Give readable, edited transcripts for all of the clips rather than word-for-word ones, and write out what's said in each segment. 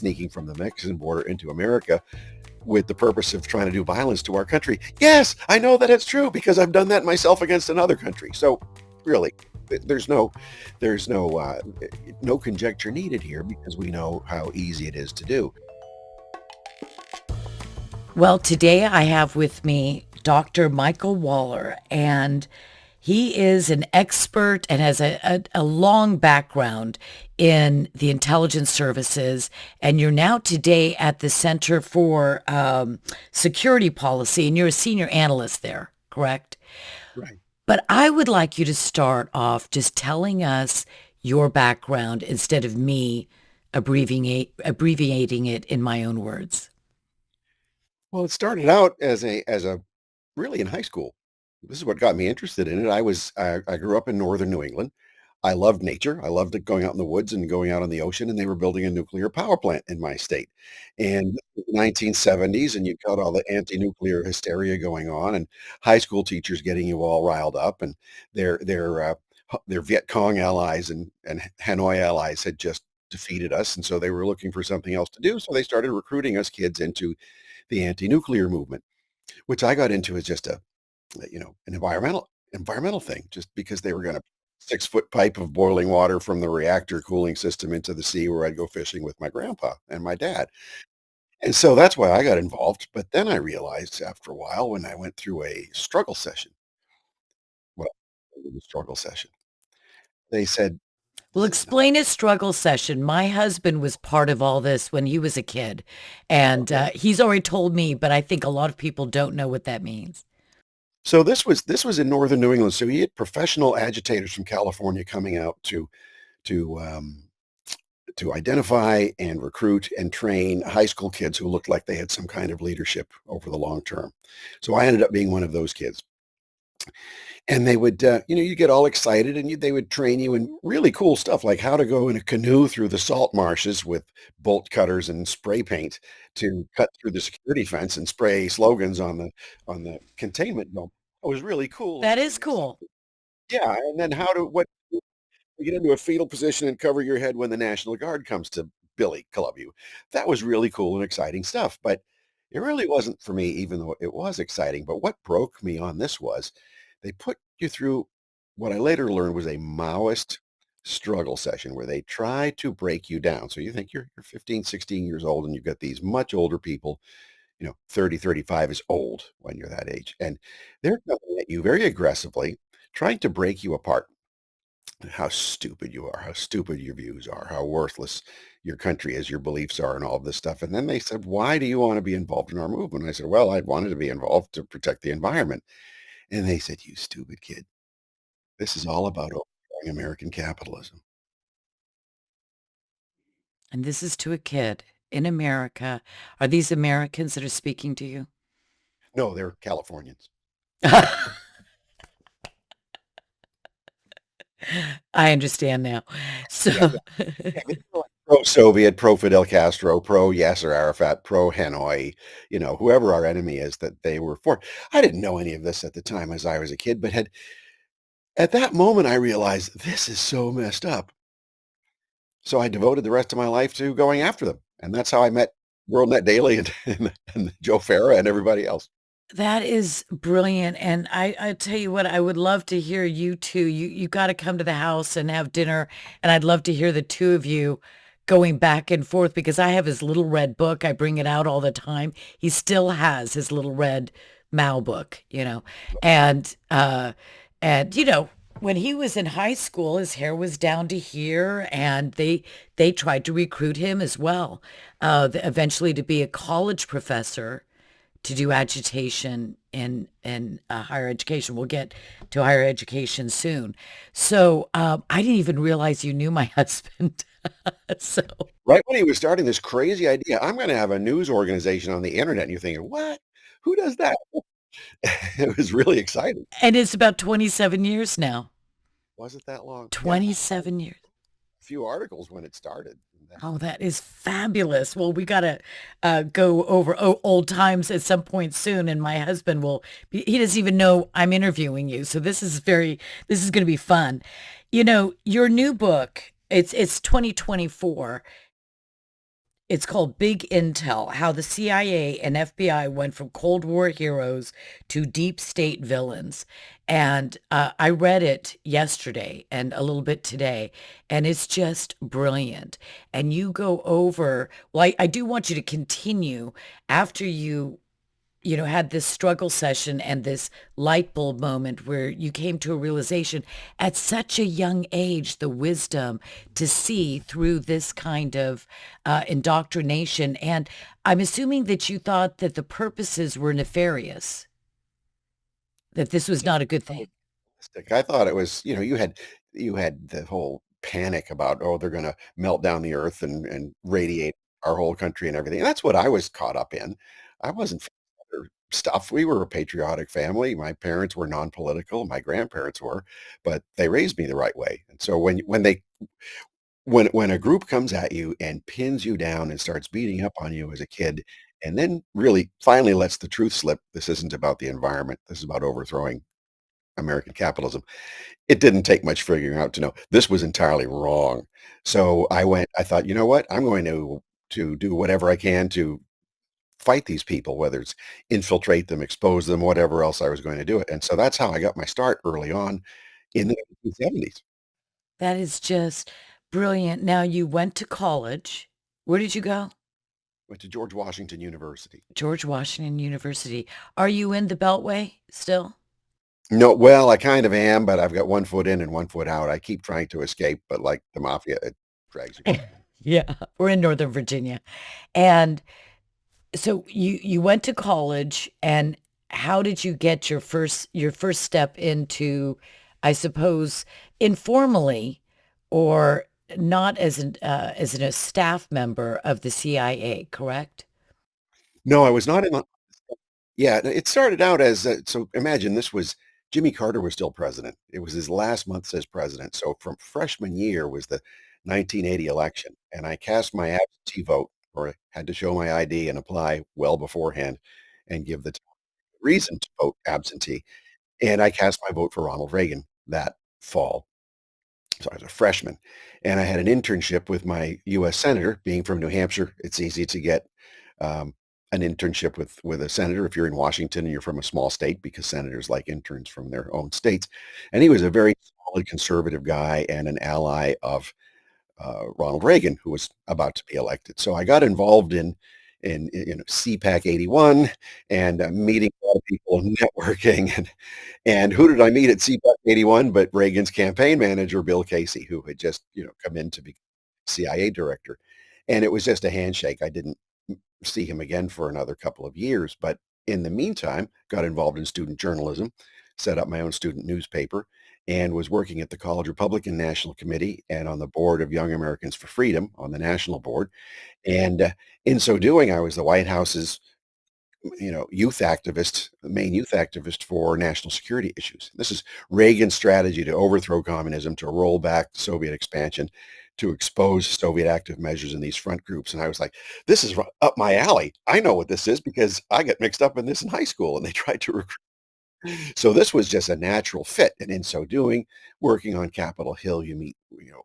sneaking from the Mexican border into America with the purpose of trying to do violence to our country. Yes, I know that it's true because I've done that myself against another country. So really, there's no conjecture needed here because we know how easy it is to do. Well, today I have with me Dr. Michael Waller, and he is an expert and has a long background in the intelligence services. And you're now today at the Center for Security Policy, and you're a senior analyst there, correct? Right. But I would like you to start off just telling us your background instead of me abbreviating it in my own words. Well, it started out as a really in high school. This is what got me interested in it. I grew up in northern New England. I loved nature. I loved it going out in the woods and going out on the ocean, and they were building a nuclear power plant in my state. And the 1970s, and you've got all the anti-nuclear hysteria going on, and high school teachers getting you all riled up, and their Viet Cong allies and Hanoi allies had just defeated us, and so they were looking for something else to do. So they started recruiting us kids into the anti-nuclear movement, which I got into as just an environmental thing, just because they were going to 6-foot pipe of boiling water from the reactor cooling system into the sea where I'd go fishing with my grandpa and my dad. And so that's why I got involved. But then I realized after a while when I went through a struggle session, well, the struggle session, they said, Well, this is not. explain his struggle session. My husband was part of all this when he was a kid, and Okay. he's already told me, but I think a lot of people don't know what that means. So this was in northern New England. So he had professional agitators from California coming out to to identify and recruit and train high school kids who looked like they had some kind of leadership over the long term. So I ended up being one of those kids. And they would, you get all excited and they would train you in really cool stuff like how to go in a canoe through the salt marshes with bolt cutters and spray paint to cut through the security fence and spray slogans on the containment dome. It was really cool and That is really cool. exciting. Yeah, and then what you get into a fetal position and cover your head when the National Guard comes to billy club you. That was really cool and exciting stuff, but it really wasn't for me, even though it was exciting. But what broke me on this was they put you through what I later learned was a Maoist struggle session where they try to break you down. So you think you're 15, 16 years old and you've got these much older people, 30, 35 is old when you're that age. And they're coming at you very aggressively, trying to break you apart, how stupid you are, how stupid your views are, how worthless your country is, your beliefs are, and all of this stuff. And then they said, "Why do you want to be involved in our movement?" I said, "Well, I wanted to be involved to protect the environment." And they said, "You stupid kid. This is all about overthrowing American capitalism." And this is to a kid in America. Are these Americans that are speaking to you? No, they're Californians. I understand now. Yeah, So yeah. Yeah, they were like pro-Soviet, pro-Fidel Castro, pro-Yasser Arafat, pro-Hanoi, whoever our enemy is that they were for. I didn't know any of this at the time as I was a kid, but at that moment, I realized this is so messed up. So I devoted the rest of my life to going after them, and that's how I met WorldNetDaily and Joe Farah and everybody else. that is brilliant, and I tell you what, I would love to hear you 2. You gotta come to the house and have dinner, and I'd love to hear the 2 of you going back and forth because I have his little red book. I bring it out all the time. He still has his little red Mao book, and, uh, when he was in high school, his hair was down to here, and they tried to recruit him as well, eventually to be a college professor to do agitation in higher education. We'll get to higher education soon. So I didn't even realize you knew my husband. So Right when he was starting this crazy idea, I'm gonna have a news organization on the internet, and you're thinking, "What? Who does that?" It was really exciting. and it's about 27 years now. Was it that long? Yeah, a 27 years. few articles when it started. And then Oh, that is fabulous. Well, we gotta go over old times at some point soon, and my husband he doesn't even know I'm interviewing you. So this is going to be fun. Your new book, it's 2024. It's called Big Intel: How the CIA and FBI Went from Cold War Heroes to Deep State Villains. And I read it yesterday and a little bit today, and it's just brilliant. And you go over, well, I do want you to continue after you had this struggle session and this light bulb moment where you came to a realization at such a young age, the wisdom to see through this kind of indoctrination. And I'm assuming that you thought that the purposes were nefarious, that this was not a good thing. I thought it was, you had the whole panic about, oh, they're gonna melt down the earth and radiate our whole country and everything. And that's what I was caught up in. I wasn't for other stuff. We were a patriotic family. My parents were non-political, my grandparents were, but they raised me the right way. And so when a group comes at you and pins you down and starts beating up on you as a kid, and then really finally lets the truth slip, this isn't about the environment, this is about overthrowing American capitalism. It didn't take much figuring out to know this was entirely wrong. So I thought, you know what? I'm going to do whatever I can to fight these people, whether it's infiltrate them, expose them, whatever else I was going to do it. And so that's how I got my start early on in the 1970s. That is just brilliant. Now you went to college. Where did you go? Went to George Washington University. George Washington University. Are you in the Beltway still? No, well, I kind of am, but I've got one foot in and one foot out. I keep trying to escape, but like the mafia, it drags you back in. Yeah, we're in Northern Virginia. And so you went to college, and how did you get your first step into, I suppose, informally or not as a staff member of the CIA, correct? No, I was not in. Yeah, it started out as so imagine this was Jimmy Carter was still president. It was his last months as president. So from freshman year was the 1980 election, and I cast my absentee vote, or I had to show my ID and apply well beforehand and give the reason to vote absentee. And I cast my vote for Ronald Reagan that fall. So I was a freshman, and I had an internship with my U.S. senator. Being from New Hampshire, it's easy to get um, an internship with a senator if you're in Washington and you're from a small state, because senators like interns from their own states. And he was a very solid conservative guy and an ally of Ronald Reagan, who was about to be elected. So I got involved in CPAC 81 and meeting a lot of people and networking. And who did I meet at CPAC 81 but Reagan's campaign manager, Bill Casey, who had just, come in to be CIA director. And it was just a handshake. I didn't see him again for another couple of years, but in the meantime, got involved in student journalism, set up my own student newspaper, and was working at the College Republican National Committee and on the board of Young Americans for Freedom on the national board. And in so doing, I was the White House's youth activist, the main youth activist for national security issues. This is Reagan's strategy to overthrow communism, to roll back Soviet expansion, to expose Soviet active measures in these front groups. And I was like, this is up my alley. I know what this is because I got mixed up in this in high school and they tried to recruit. So this was just a natural fit, and in so doing, working on Capitol Hill, you meet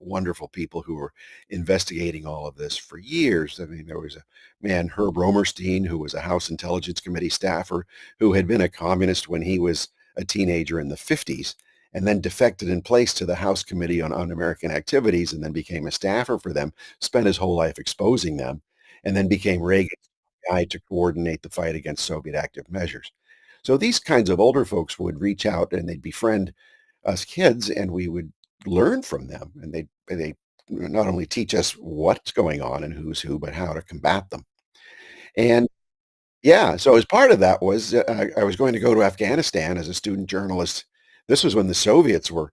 wonderful people who were investigating all of this for years. I mean, there was a man, Herb Romerstein, who was a House Intelligence Committee staffer, who had been a communist when he was a teenager in the 50s, and then defected in place to the House Committee on Un-American Activities, and then became a staffer for them. Spent his whole life exposing them, and then became Reagan's guy to coordinate the fight against Soviet active measures. So these kinds of older folks would reach out and they'd befriend us kids, and we would learn from them. And they not only teach us what's going on and who's who, but how to combat them. And yeah, so as part of that was I was going to go to Afghanistan as a student journalist. This was when the Soviets were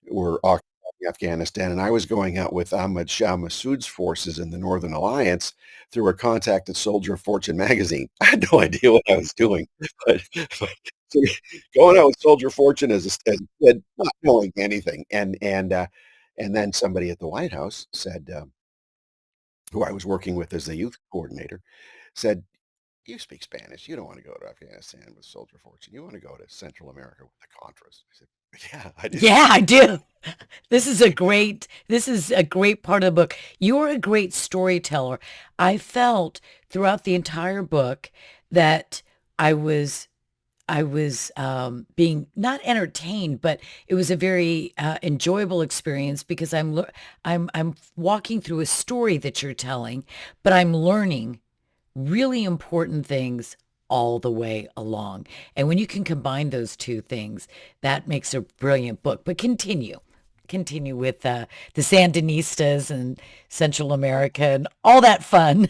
occupying Afghanistan, and I was going out with Ahmad Shah Massoud's forces in the Northern Alliance through a contact at Soldier of Fortune magazine. I had no idea what I was doing, but so going out with Soldier of Fortune as a kid, not knowing anything, and then somebody at the White House said, who I was working with as the youth coordinator, said, you speak Spanish. You don't want to go to Afghanistan with Soldier Fortune. You want to go to Central America with the Contras. I said, Yeah, I do. Yeah, I do. This is a great part of the book. You're a great storyteller. I felt throughout the entire book that I was being not entertained, but it was a very enjoyable experience because I'm walking through a story that you're telling, but I'm learning really important things all the way along. And when you can combine those two things, that makes a brilliant book. But continue with the Sandinistas and Central America and all that fun.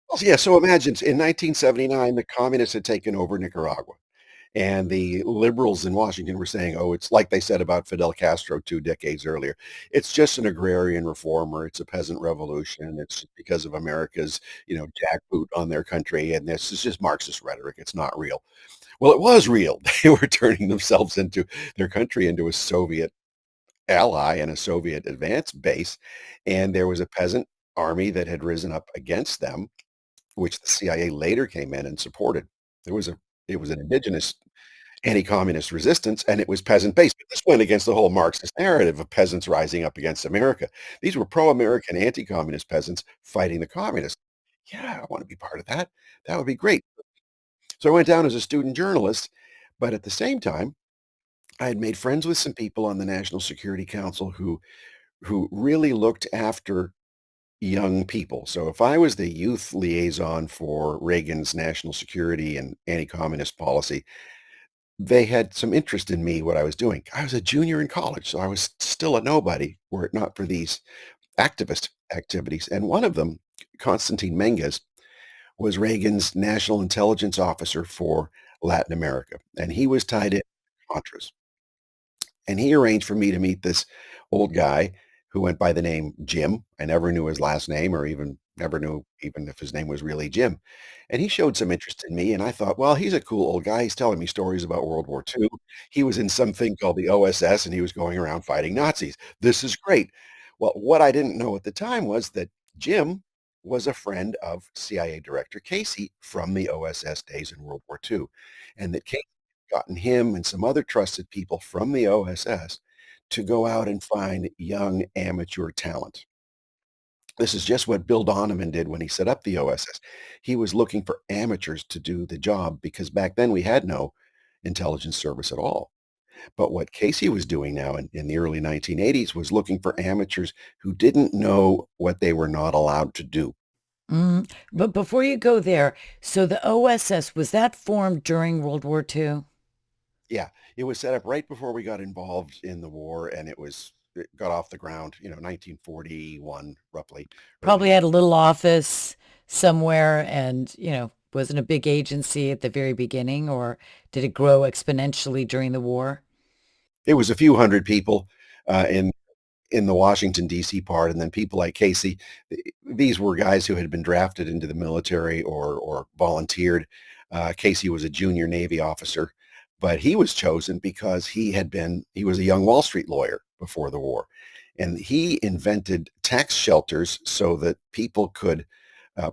Well, yeah, so imagine in 1979, the communists had taken over Nicaragua. And the liberals in Washington were saying, oh, it's like they said about Fidel Castro 2 decades earlier. It's just an agrarian reformer. It's a peasant revolution. It's because of America's, jackboot on their country. And this is just Marxist rhetoric. It's not real. Well, it was real. They were turning themselves into their country into a Soviet ally and a Soviet advance base. And there was a peasant army that had risen up against them, which the CIA later came in and supported. There was a it was an indigenous anti-communist resistance, and it was peasant-based. But this went against the whole Marxist narrative of peasants rising up against America. These were pro-American anti-communist peasants fighting the communists. Yeah, I want to be part of that. That would be great. So I went down as a student journalist, but at the same time, I had made friends with some people on the National Security Council who really looked after young people. So if I was the youth liaison for Reagan's national security and anti-communist policy, they had some interest in me, what I was doing. I was a junior in college, so I was still a nobody were it not for these activist activities. And one of them, Constantine Menges, was Reagan's national intelligence officer for Latin America. And he was tied in Contras. And he arranged for me to meet this old guy who went by the name Jim. I never knew his last name or even never knew even if his name was really Jim. And he showed some interest in me. And I thought, well, he's a cool old guy. He's telling me stories about World War II. He was in something called the OSS and he was going around fighting Nazis. This is great. Well, what I didn't know at the time was that Jim was a friend of CIA Director Casey from the OSS days in World War II. And that Casey gotten him and some other trusted people from the OSS to go out and find young amateur talent. This is just what Bill Donovan did when he set up the OSS. He was looking for amateurs to do the job because back then we had no intelligence service at all. But what Casey was doing now in the early 1980s was looking for amateurs who didn't know what they were not allowed to do. But before you go there, so the OSS, was that formed during World War II? Yeah, it was set up right before we got involved in the war, and it got off the ground, 1941, roughly, Probably early. had a little office somewhere and, wasn't a big agency at the very beginning, or did it grow exponentially during the war? It was a few hundred people in the Washington D.C. part, and then people like Casey. These were guys who had been drafted into the military or volunteered. Casey was a junior Navy officer, but he was chosen because he was a young Wall Street lawyer before the war, and he invented tax shelters so that people could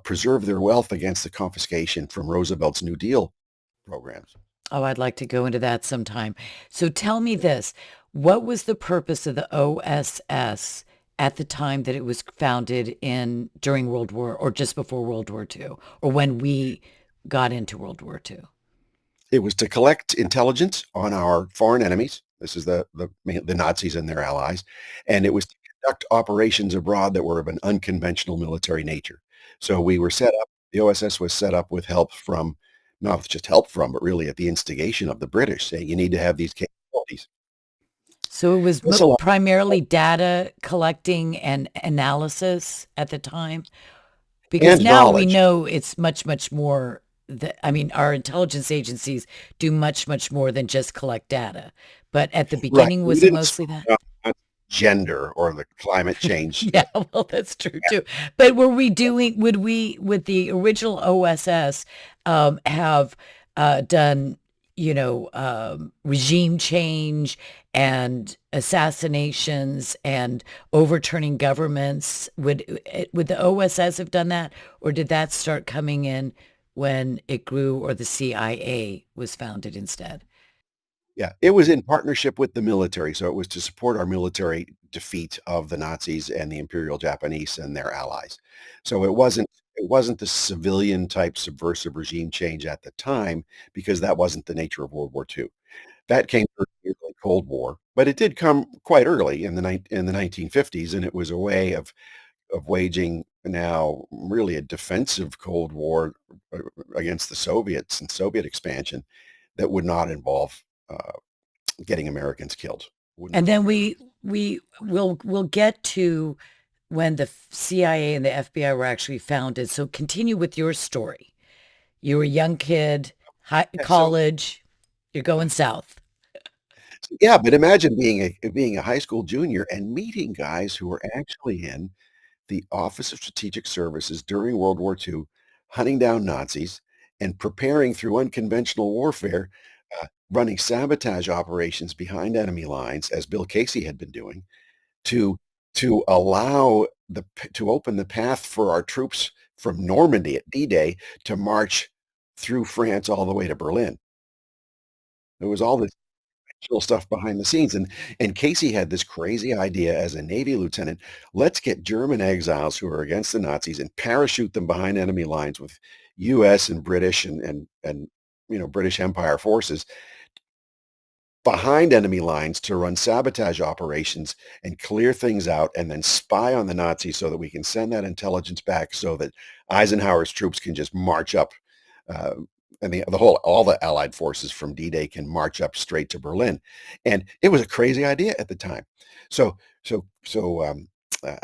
preserve their wealth against the confiscation from Roosevelt's New Deal programs. Oh, I'd like to go into that sometime. So tell me this, what was the purpose of the OSS at the time that it was founded in during World War or just before World War II or when we got into World War II? It was to collect intelligence on our foreign enemies. This is the Nazis and their allies, and it was to conduct operations abroad that were of an unconventional military nature. So we were set up. The OSS was set up with help from, not just help from, but really at the instigation of the British, saying you need to have these capabilities. So it was This allowed primarily data collecting and analysis at the time, because and now we knowledge. know it's much, much more. I mean, our intelligence agencies do much, much more than just collect data. But at the Right. beginning, We was it didn't mostly screw that? up on gender or the climate change. Yeah, well, that's true too. But would the original OSS have done, regime change and assassinations and overturning governments? Would the OSS have done that, or did that start coming in when it grew, or the CIA was founded instead? Yeah, it was in partnership with the military, so it was to support our military defeat of the Nazis and the Imperial Japanese and their allies. So it wasn't the civilian type subversive regime change at the time because that wasn't the nature of World War II. That came during the Cold War, but it did come quite early in the 1950s, and it was a way of waging now really a defensive Cold War uh, against the Soviets and Soviet expansion that would not involve getting Americans killed. Wouldn't And involve then Americans. we'll get to when the CIA and the FBI were actually founded. So continue with your story. You were a young kid, Yeah, college, you're going south. yeah, but imagine being a high school junior and meeting guys who were actually in the Office of Strategic Services during World War II, hunting down Nazis and preparing through unconventional warfare, running sabotage operations behind enemy lines, as Bill Casey had been doing, to allow to open the path for our troops from Normandy at D-Day to march through France all the way to Berlin. There was all this actual stuff behind the scenes, and Casey had this crazy idea as a Navy lieutenant, "Let's get German exiles who are against the Nazis and parachute them behind enemy lines with US and British and British Empire forces behind enemy lines to run sabotage operations and clear things out and then spy on the Nazis so that we can send that intelligence back so that Eisenhower's troops can just march up uh, and all the Allied forces from D-Day can march up straight to Berlin." And it was a crazy idea at the time. So uh,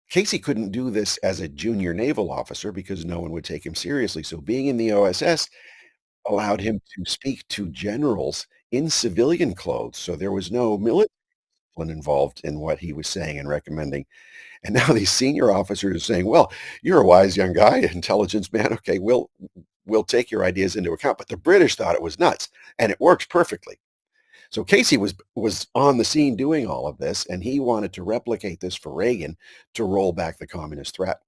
Casey couldn't do this as a junior naval officer because no one would take him seriously. So being in the OSS allowed him to speak to generals in civilian clothes, so there was no military involved in what he was saying and recommending. And now these senior officers are saying, "Well, you're a wise young guy, intelligence man. Okay, we'll take your ideas into account." But the British thought it was nuts, and it worked perfectly. So Casey was on the scene doing all of this, and he wanted to replicate this for Reagan to roll back the communist threat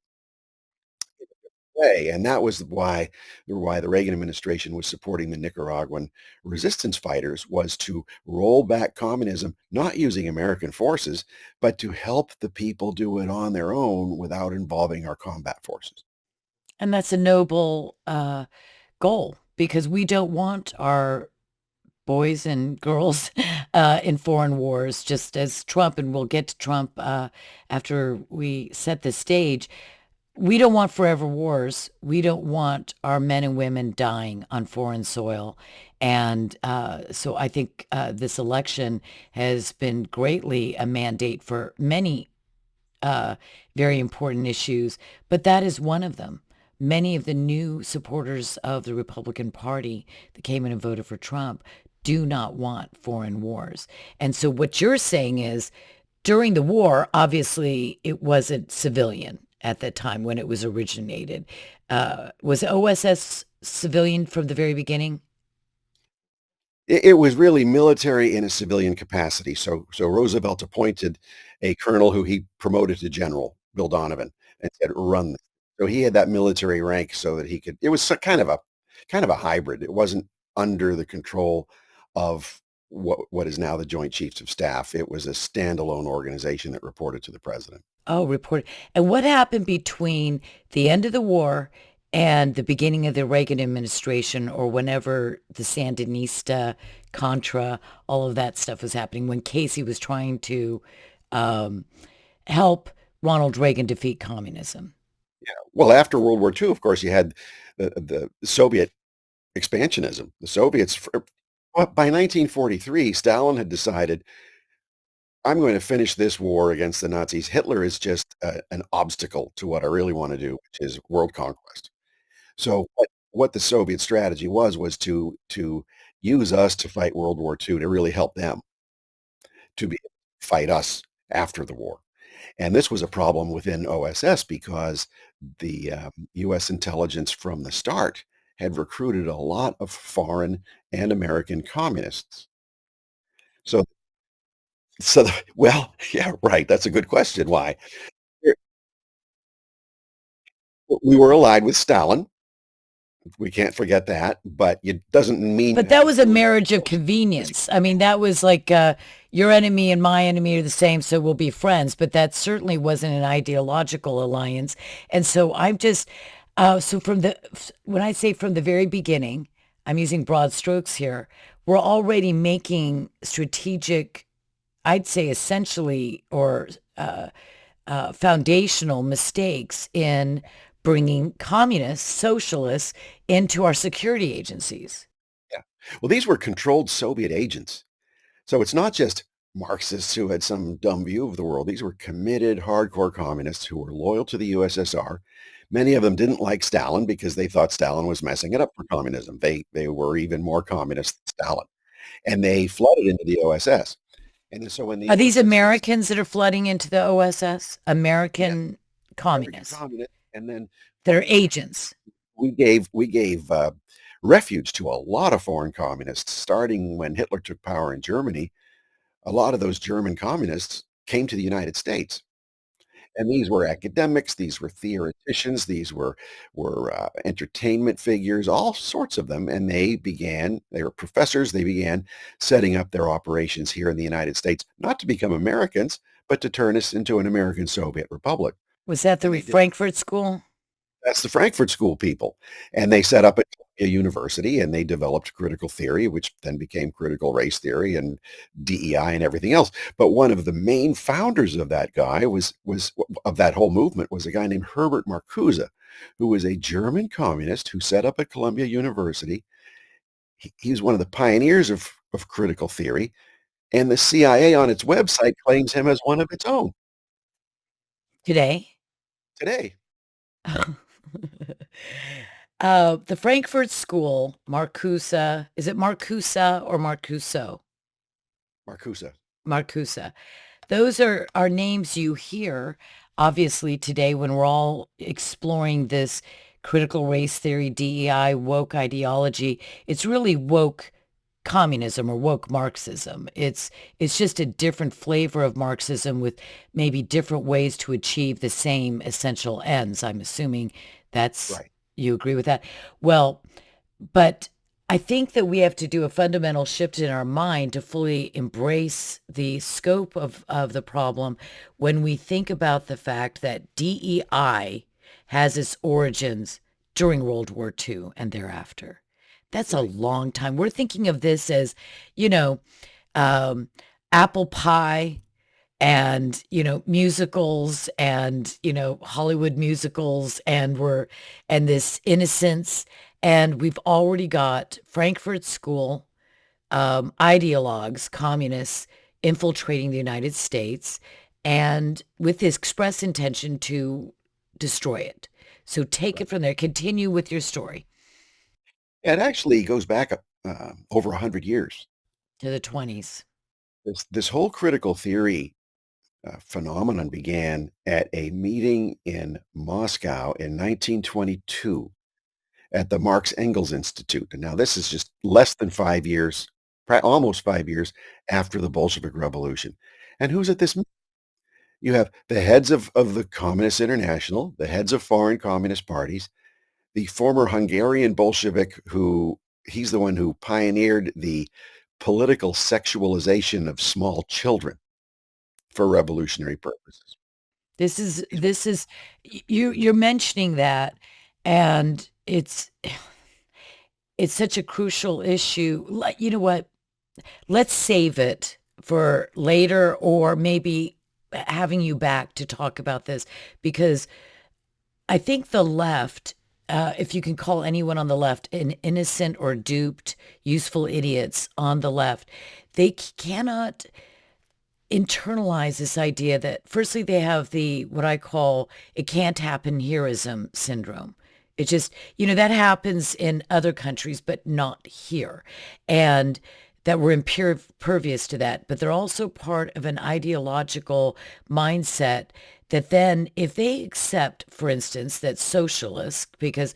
way, and that was why the Reagan administration was supporting the Nicaraguan resistance fighters was to roll back communism, not using American forces, but to help the people do it on their own without involving our combat forces. And that's a noble goal because we don't want our boys and girls in foreign wars, just as Trump, and we'll get to Trump after we set the stage. We don't want forever wars. We don't want our men and women dying on foreign soil. And so I think this election has been greatly a mandate for many uh, very important issues, but that is one of them. Many of the new supporters of the Republican Party that came in and voted for Trump do not want foreign wars. And so what you're saying is during the war, obviously it wasn't civilian at the time when it was originated. Was OSS civilian from the very beginning? It was really military in a civilian capacity. So Roosevelt appointed a colonel who he promoted to general, Bill Donovan, and said, "Run this." So he had that military rank so that he could. It was kind of a hybrid. It wasn't under the control of what is now the Joint Chiefs of Staff. It was a standalone organization that reported to the president. Oh, report. And what happened between the end of the war and the beginning of the Reagan administration or whenever the Sandinista, Contra, all of that stuff was happening when Casey was trying to um, help Ronald Reagan defeat communism? Well, after World War II, of course, you had the Soviet expansionism. The Soviets, well, by 1943, Stalin had decided, "I'm going to finish this war against the Nazis. Hitler is just an obstacle to what I really want to do, which is world conquest." So what the Soviet strategy was to use us to fight World War II to really help them to be fight us after the war. And this was a problem within OSS because the U.S. intelligence from the start had recruited a lot of foreign and American communists. So, well, yeah, right. That's a good question. Why? We were allied with Stalin, We can't forget that, but it doesn't mean you But have that to was a do it marriage of close. convenience. I mean, that was like your enemy and my enemy are the same, so we'll be friends. But that certainly wasn't an ideological alliance. And so I'm just, so from when I say from the very beginning, I'm using broad strokes here, we're already making strategic, I'd say essentially, or foundational mistakes in bringing communists, socialists into our security agencies. Yeah. Well, these were controlled Soviet agents. So it's not just Marxists who had some dumb view of the world. These were committed, hardcore communists who were loyal to the USSR. Many of them didn't like Stalin because they thought Stalin was messing it up for communism. They were even more communist than Stalin, and they flooded into the OSS. And then so when the Are these OSS was Americans that are flooding into the OSS? yeah, American American communists communist, and then that are agents. we gave refuge to a lot of foreign communists, starting when Hitler took power in Germany. A lot of those German communists came to the United States. And these were academics, these were theoreticians, these were entertainment figures, all sorts of them, and they were professors, they began setting up their operations here in the United States, not to become Americans, but to turn us into an American Soviet republic. Was that And the they did Frankfurt School? that's the Frankfurt School people. And they set up a university and they developed critical theory, which then became critical race theory and DEI and everything else. But one of the main founders of that guy was of that whole movement was a guy named Herbert Marcuse, who was a German communist who set up at Columbia University. He was one of the pioneers of critical theory, and the CIA on its website claims him as one of its own Today? today. The Frankfurt School, Marcusa, is it Marcusa or Marcuso? Marcuse. Marcusa. Those are names you hear, obviously, today when we're all exploring this critical race theory, DEI, woke ideology. It's really woke communism or woke Marxism. It's just a different flavor of Marxism with maybe different ways to achieve the same essential ends. I'm assuming that's Right. you agree with that. Well, but I think that we have to do a fundamental shift in our mind to fully embrace the scope of the problem when we think about the fact that DEI has its origins during World War II and thereafter. That's a Right. long time. We're thinking of this as, you know, um, apple pie and, musicals and, Hollywood musicals and this innocence. And we've already got Frankfurt School, ideologues, communists infiltrating the United States and with this express intention to destroy it. So take it Right. from there. Continue with your story It actually goes back over 100 years. to the 20s. This whole critical theory phenomenon began at a meeting in Moscow in 1922 at the Marx Engels Institute. And now this is just less than 5 years, almost 5 years after the Bolshevik Revolution. And who's at this meeting? You have the heads of the Communist International, the heads of foreign communist parties, the former Hungarian Bolshevik who he's the one who pioneered the political sexualization of small children for revolutionary purposes. He's This is you're mentioning that and it's such a crucial issue. You know what? Let's save it for later or maybe having you back to talk about this because I think the left, if you can call anyone on the left an innocent or duped, useful idiots on the left, they cannot internalize this idea that firstly they have the what I call it can't happen hereism syndrome. It just, that happens in other countries, but not here. And that we're impervious to that. But they're also part of an ideological mindset that then if they accept, for instance, that socialists, because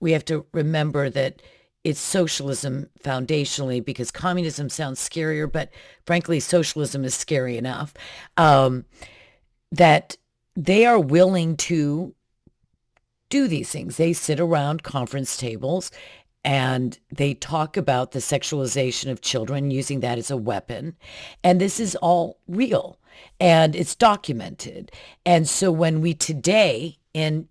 we have to remember that it's socialism foundationally because communism sounds scarier, but frankly, socialism is scary enough. Um, that they are willing to do these things. They sit around conference tables and they talk about the sexualization of children using that as a weapon. And this is all real and it's documented. And so when we today in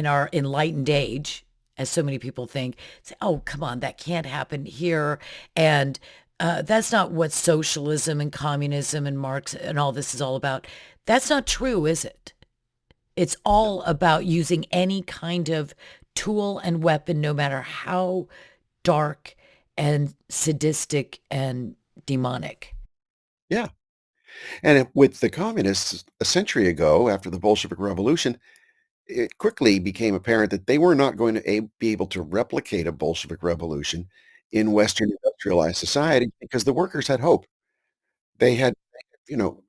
our enlightened age, as so many people think, say, oh, come on, that can't happen here. And that's not what socialism and communism and Marx and all this is all about. That's not true, is it? It's all No. about using any kind of tool and weapon, no matter how dark and sadistic and demonic. Yeah. And with the communists a century ago, after the Bolshevik Revolution, it quickly became apparent that they were not going to be able to replicate a Bolshevik revolution in Western industrialized society because the workers had hope. They had,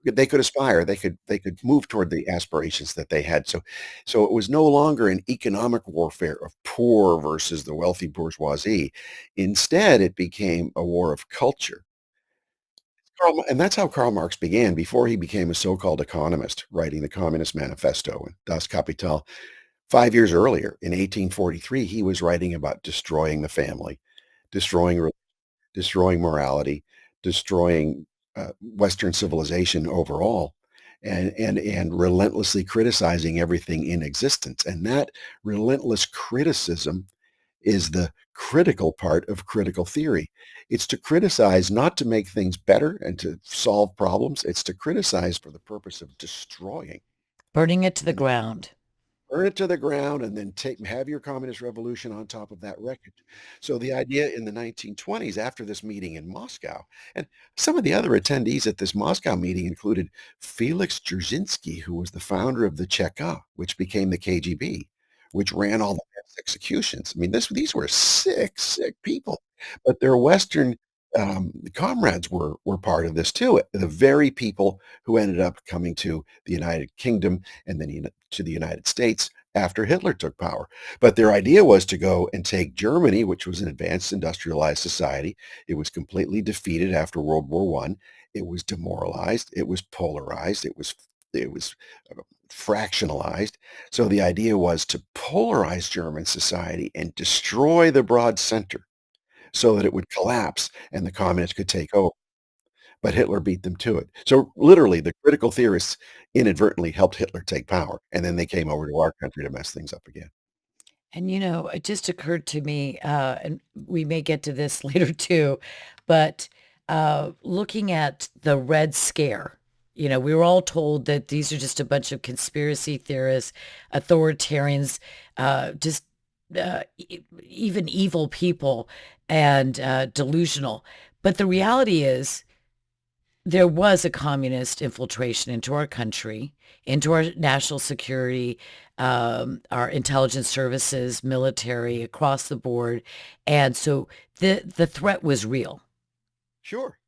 they could aspire, they could move toward the aspirations that they had. So it was no longer an economic warfare of poor versus the wealthy bourgeoisie. Instead, it became a war of culture. And that's how Karl Marx began before he became a so-called economist, writing the Communist Manifesto and Das Kapital. 5 years earlier, in 1843, he was writing about destroying the family, destroying destroying morality, destroying Western civilization overall, and relentlessly criticizing everything in existence. And that relentless criticism is the critical part of critical theory. It's to criticize, not to make things better and to solve problems. It's to criticize for the purpose of destroying. Burning it to the And ground. burn it to the ground and then have your communist revolution on top of that wreckage. So the idea in the 1920s, after this meeting in Moscow, and some of the other attendees at this Moscow meeting included Felix Dzerzhinsky, who was the founder of the Cheka, which became the KGB, which ran all the mass executions. I mean, these were sick, sick people, but their Western comrades were part of this too. The very people who ended up coming to the United Kingdom and then to the United States after Hitler took power. But their idea was to go and take Germany, which was an advanced industrialized society. It was completely defeated after World War One. It was demoralized. It was polarized. It was fractionalized. So the idea was to polarize German society and destroy the broad center so that it would collapse and the communists could take over. But Hitler beat them to it. So literally, the critical theorists inadvertently helped Hitler take power, and then they came over to our country to mess things up again. And it just occurred to me, and we may get to this later too, but looking at the Red Scare, we were all told that these are just a bunch of conspiracy theorists, authoritarians, just even evil people and delusional. But the reality is, there was a communist infiltration into our country, into our national security, our intelligence services, military, across the board. And so the threat was real. Sure.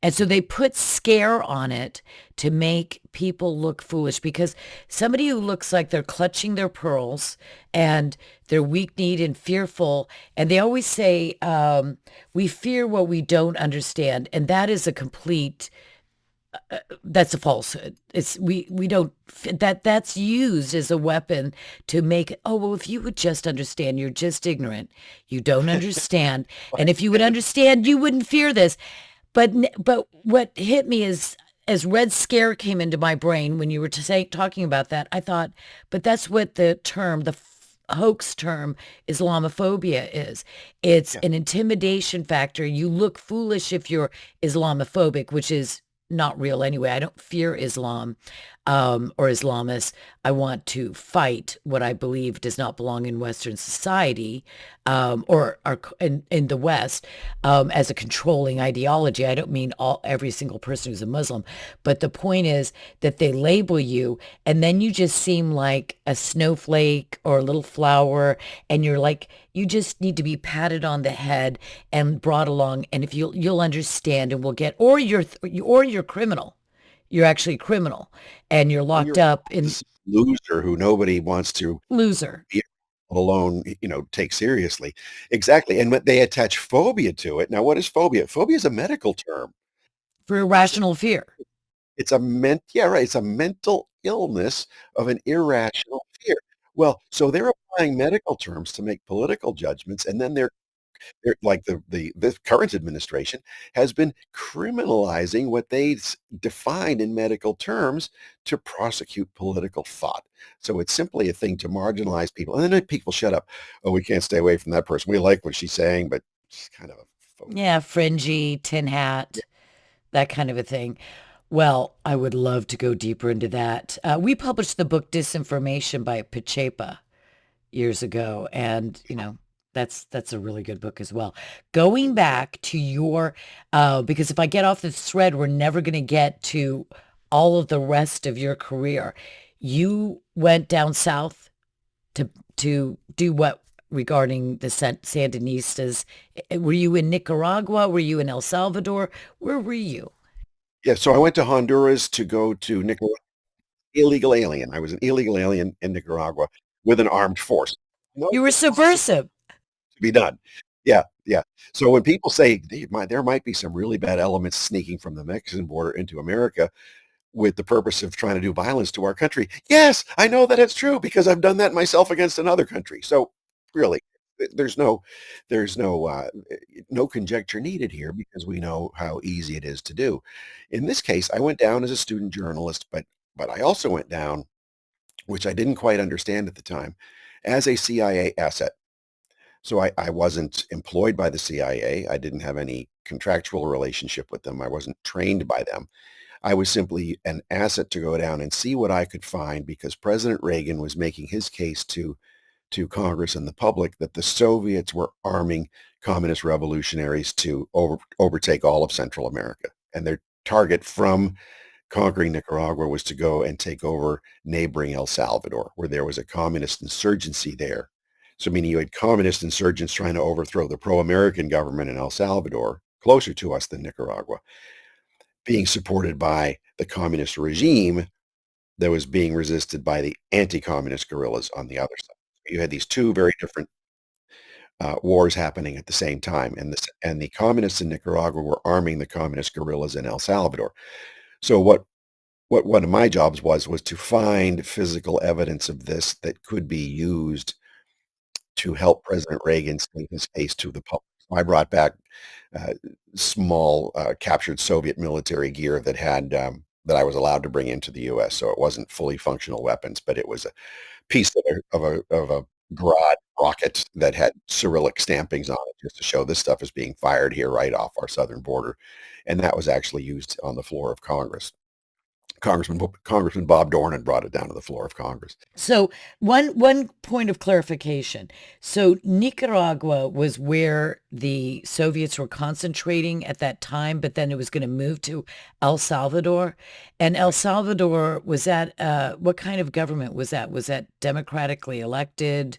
And so they put scare on it to make people look foolish because somebody who looks like they're clutching their pearls and they're weak-kneed and fearful, and they always say, we fear what we don't understand. And that is a complete that's a falsehood. We don't that's used as a weapon to make it, oh, well, if you would just understand, you're just ignorant. You don't understand. And if you would understand, you wouldn't fear this. But what hit me is as Red Scare came into my brain when you were talking about that, I thought, but that's what the hoax term Islamophobia is. It's Yeah. an intimidation factor. You look foolish if you're Islamophobic, which is not real anyway. I don't fear Islam or Islamists. I want to fight what I believe does not belong in Western society or in the West as a controlling ideology. I don't mean every single person who's a Muslim, but the point is that they label you and then you just seem like a snowflake or a little flower and you're like, you just need to be patted on the head and brought along. And if you'll understand and we'll get, or you're criminal. You're actually a criminal and you're And locked you're up in this loser who nobody wants to loser be alone, take seriously. Exactly. And when they attach phobia to it. Now, what is phobia? Phobia is a medical term. for It's irrational fear. it's a yeah, right. It's a mental illness of an irrational fear. Well, so they're applying medical terms to make political judgments, and then they're like the current administration has been criminalizing what they defined in medical terms to prosecute political thought. So it's simply a thing to marginalize people, and then people shut up. Oh, we can't stay away from that person. We like what she's saying, but she's kind of a phony. Yeah, fringy, tin Yeah. hat, that kind of a thing. Well, I would love to go deeper into that. We published the book Disinformation by Pachepa years ago, and that's a really good book as well. Going back to your because if I get off this thread, we're never going to get to all of the rest of your career. You went down south to do what regarding the Sandinistas? Were you in Nicaragua? Were you in El Salvador? Where were you? Yeah, so I went to Honduras to go to Nicaragua. Illegal alien. I was an illegal alien in Nicaragua with an armed force. No You were possible subversive. to be done. Yeah, yeah. So when people say there might be some really bad elements sneaking from the Mexican border into America with the purpose of trying to do violence to our country, yes, I know that it's true because I've done that myself against another country. So really, there's no, there's no, no conjecture needed here because we know how easy it is to do. In this case, I went down as a student journalist, but I also went down, which I didn't quite understand at the time, as a CIA asset. So I wasn't employed by the CIA. I didn't have any contractual relationship with them. I wasn't trained by them. I was simply an asset to go down and see what I could find because President Reagan was making his case to Congress and the public that the Soviets were arming communist revolutionaries to overtake all of Central America. And their target from conquering Nicaragua was to go and take over neighboring El Salvador, where there was a communist insurgency there. So meaning you had communist insurgents trying to overthrow the pro-American government in El Salvador, closer to us than Nicaragua, being supported by the communist regime that was being resisted by the anti-communist guerrillas on the other side. You had these two very different wars happening at the same time, and the communists in Nicaragua were arming the communist guerrillas in El Salvador. So what one of my jobs was to find physical evidence of this that could be used to help President Reagan state his case to the public. So I brought back uh, small captured Soviet military gear that I was allowed to bring into the U.S. So it wasn't fully functional weapons, but it was a piece of a Grad rocket that had Cyrillic stampings on it just to show this stuff is being fired here right off our southern border, and that was actually used on the floor of Congress. Congressman Bob Dornan brought it down to the floor of Congress. So one point of clarification. So Nicaragua was where the Soviets were concentrating at that time, but then it was going to move to El Salvador. And El Right. Salvador was that what kind of government was that? Was that democratically elected?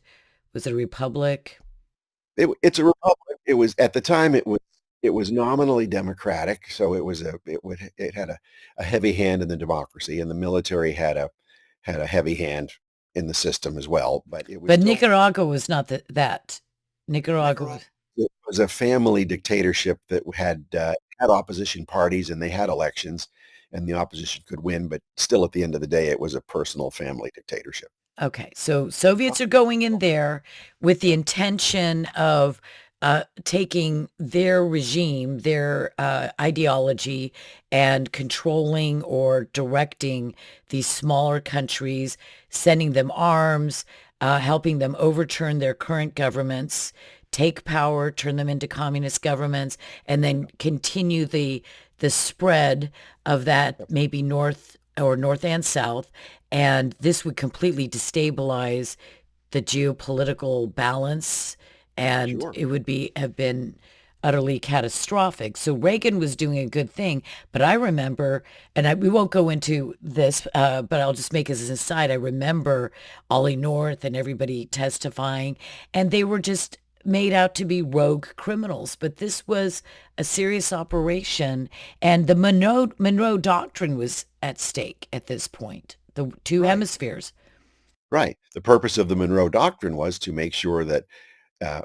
Was it a republic? It's a republic. It was at the time it was nominally democratic, so it had a heavy hand in the democracy, and the military had a heavy hand in the system as well. But it was But still Nicaragua was not that. Nicaragua Nicaragua was was a family dictatorship that had opposition parties and they had elections, and the opposition could win, but still at the end of the day, it was a personal family dictatorship. okay. So Soviets are going in there with the intention of taking their regime, their ideology, and controlling or directing these smaller countries, sending them arms, helping them overturn their current governments, take power, turn them into communist governments, and then continue the spread of that Yep. maybe north and south. And this would completely destabilize the geopolitical balance, and Sure. it would be have been utterly catastrophic. So Reagan was doing a good thing, but I remember, and we won't go into this, but I'll just make as an aside, I remember Ollie North and everybody testifying, and they were just made out to be rogue criminals. But this was a serious operation, and the Monroe Doctrine was at stake at this point, the two Right. hemispheres. Right. The purpose of the Monroe Doctrine was to make sure that uh,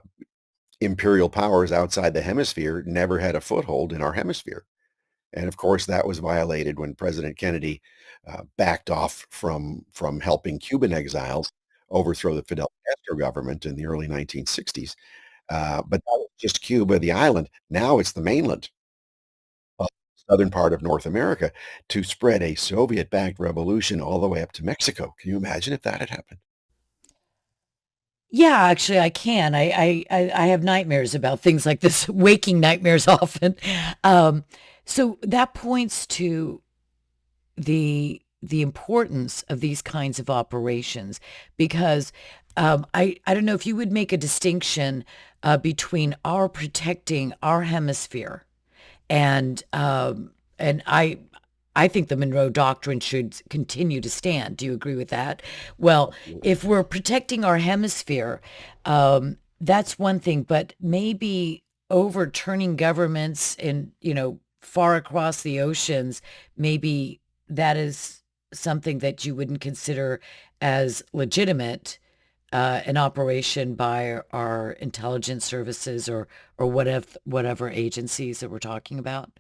imperial powers outside the hemisphere never had a foothold in our hemisphere. And of course, that was violated when President Kennedy backed off from helping Cuban exiles overthrow the Fidel Castro government in the early 1960s. But that was just Cuba, the island. Now it's the mainland, uh, southern part of North America, to spread a Soviet-backed revolution all the way up to Mexico. Can you imagine if that had happened? Yeah, actually, I can. I have nightmares about things like this, waking nightmares often. Um, so that points to the importance of these kinds of operations because I don't know if you would make a distinction between our protecting our hemisphere and I think the Monroe Doctrine should continue to stand. Do you agree with that? Well, Absolutely. if we're protecting our hemisphere, that's one thing, but maybe overturning governments in, far across the oceans, maybe that is something that you wouldn't consider as legitimate, an operation by our intelligence services or whatever agencies that we're talking about.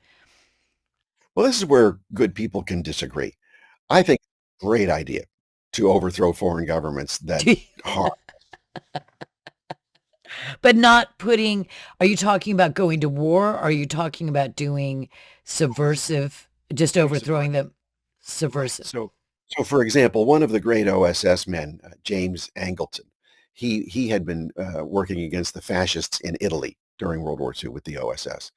Well, this is where good people can disagree. I think great idea to overthrow foreign governments that harm. But not putting, are you talking about going to war? Are you talking about doing subversive, just Doing subversive. overthrowing them Right. subversive? So for example, one of the great OSS men, James Angleton, he had been working against the fascists in Italy during World War II with the OSS.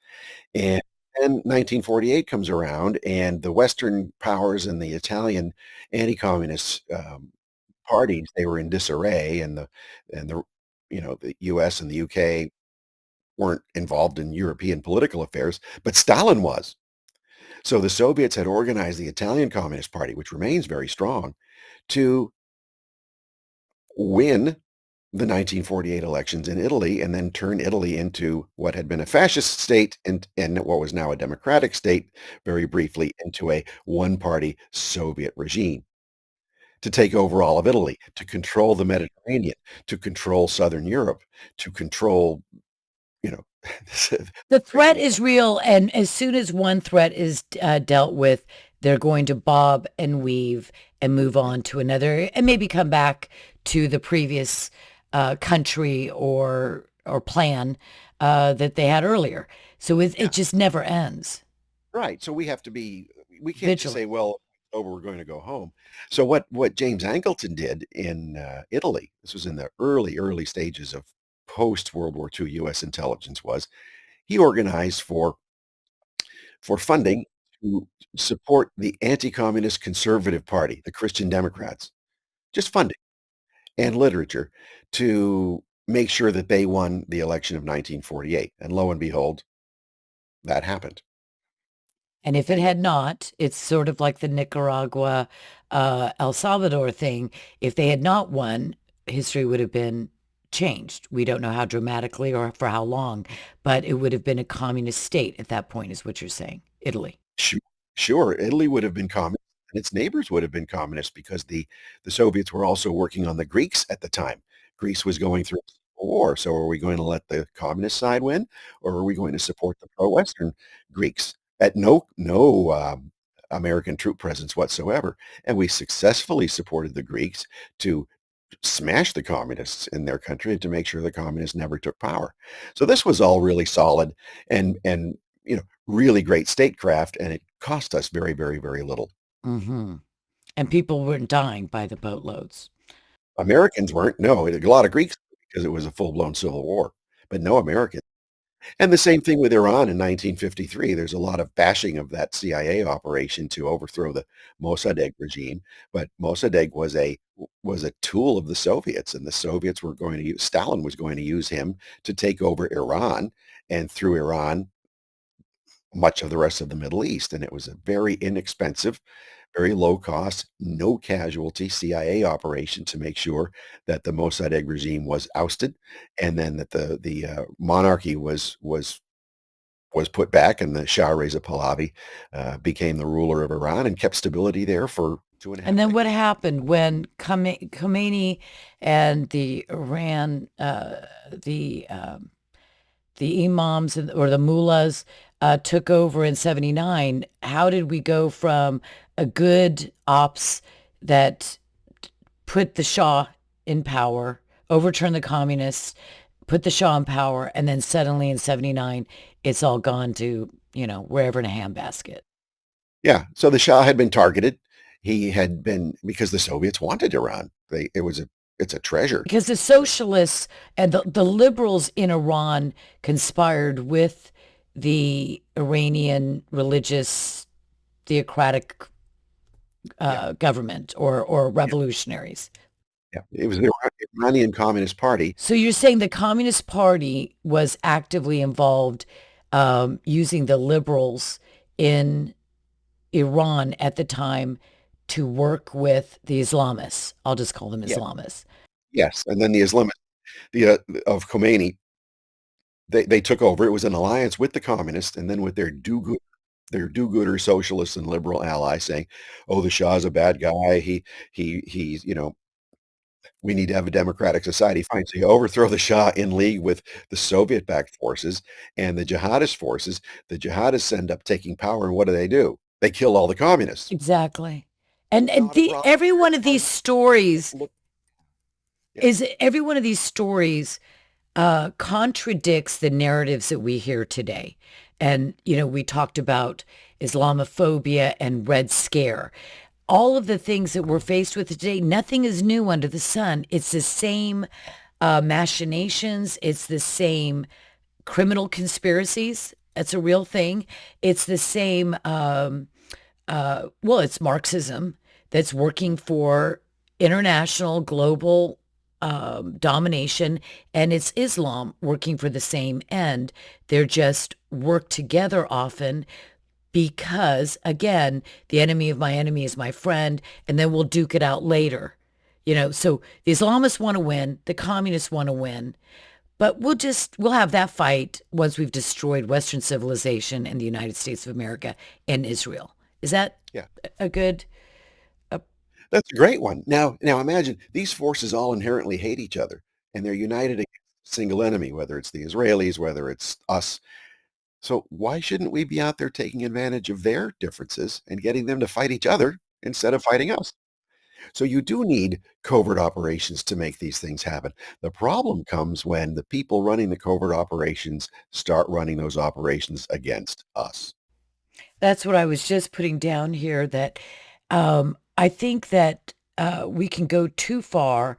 And then 1948 comes around, and the Western powers and the Italian anti-communist parties, they were in disarray, and the the U.S. and the UK weren't involved in European political affairs, but Stalin was. So the Soviets had organized the Italian Communist Party, which remains very strong, to win the 1948 elections in Italy and then turn Italy into what had been a fascist state and what was now a democratic state, very briefly into a one-party Soviet regime, to take over all of Italy, to control the Mediterranean, to control Southern Europe, to control, you know, The threat basically. is real, and as soon as one threat is dealt with, they're going to bob and weave and move on to another, and maybe come back to the previous country or plan that they had earlier. So it Yeah. just never ends. Right, so we can't just Vigilant. say, "Well, it's over, we're going to go home." So what James Angleton did in, Italy, this was in the early stages of post-World War II US intelligence, was he organized for funding to support the anti-communist Conservative Party, the Christian Democrats, just funding and literature to make sure that they won the election of 1948, and lo and behold, that happened, And if it and had not, it's sort of like the Nicaragua, El Salvador thing. If they had not won, history would have been changed. We don't know how dramatically or for how long, but it would have been a communist state at that point, is what you're saying. Italy. Su sure, Italy would have been communist, and its neighbors would have been communist because the Soviets were also working on the Greeks at the time. Greece was going through a civil war, so are we going to let the communist side win, or are we going to support the pro-Western Greeks? At no American troop presence whatsoever, and we successfully supported the Greeks to smash the communists in their country and to make sure the communists never took power. So this was all really solid and really great statecraft, and it cost us very, very, very little. Hmm. And people weren't dying by the boatloads. Americans weren't. No, a lot of Greeks because it was a full-blown civil war, but no Americans. And the same thing with Iran in 1953. There's a lot of bashing of that CIA operation to overthrow the Mossadegh regime, but Mossadegh was a tool of the Soviets, and the Soviets were going to use Stalin was going to use him to take over Iran, and through Iran, much of the rest of the Middle East. And it was a very inexpensive, very low cost, no casualty CIA operation to make sure that the Mossadegh regime was ousted, and then that the monarchy was put back, and the Shah Reza Pahlavi became the ruler of Iran and kept stability there for two and a And half then what decades. happened when Khomeini and the the imams or the mullahs took over in 79? How did we go from a good ops that put the Shah in power, overturn the communists, put the Shah in power, and then suddenly in 79, it's all gone to, wherever in a handbasket. Yeah, so the Shah had been targeted. He had been because the Soviets wanted Iran. It's a treasure. Because the socialists and the liberals in Iran conspired with the Iranian religious theocratic Yeah, government or yeah, revolutionaries. yeah. It was the Iranian Communist Party. So you're saying the Communist Party was actively involved using the liberals in Iran at the time to work with the Islamists. I'll just call them Yeah, Islamists. yes, and then the Islamists, of Khomeini, they took over. It was an alliance with the communists, and then with their do-gooder socialists and liberal allies saying, "Oh, the Shah's a bad guy. He's we need to have a democratic society." Fine. So you overthrow the Shah in league with the Soviet-backed forces and the jihadist forces. The jihadists end up taking power, and what do? They kill all the communists. Exactly. And Not a problem. every Very one of these hard. stories Look, yeah, is every one of these stories contradicts the narratives that we hear today. And, we talked about Islamophobia and Red Scare. All of the things that we're faced with today, nothing is new under the sun. It's the same machinations. It's the same criminal conspiracies. That's a real thing. It's the same, well, it's Marxism that's working for international, global domination, and it's Islam working for the same end. They're just work together often because, again, the enemy of my enemy is my friend, and then we'll duke it out later. So the Islamists want to win, the communists want to win, but we'll have that fight once we've destroyed Western civilization and the United States of America and Israel. Is that yeah. a good? Uh, That's a great one. Now imagine these forces all inherently hate each other, and they're united against a single enemy, whether it's the Israelis, whether it's us. So why shouldn't we be out there taking advantage of their differences and getting them to fight each other instead of fighting us? So you do need covert operations to make these things happen. The problem comes when the people running the covert operations start running those operations against us. that's what I was just putting down here. That I think that we can go too far,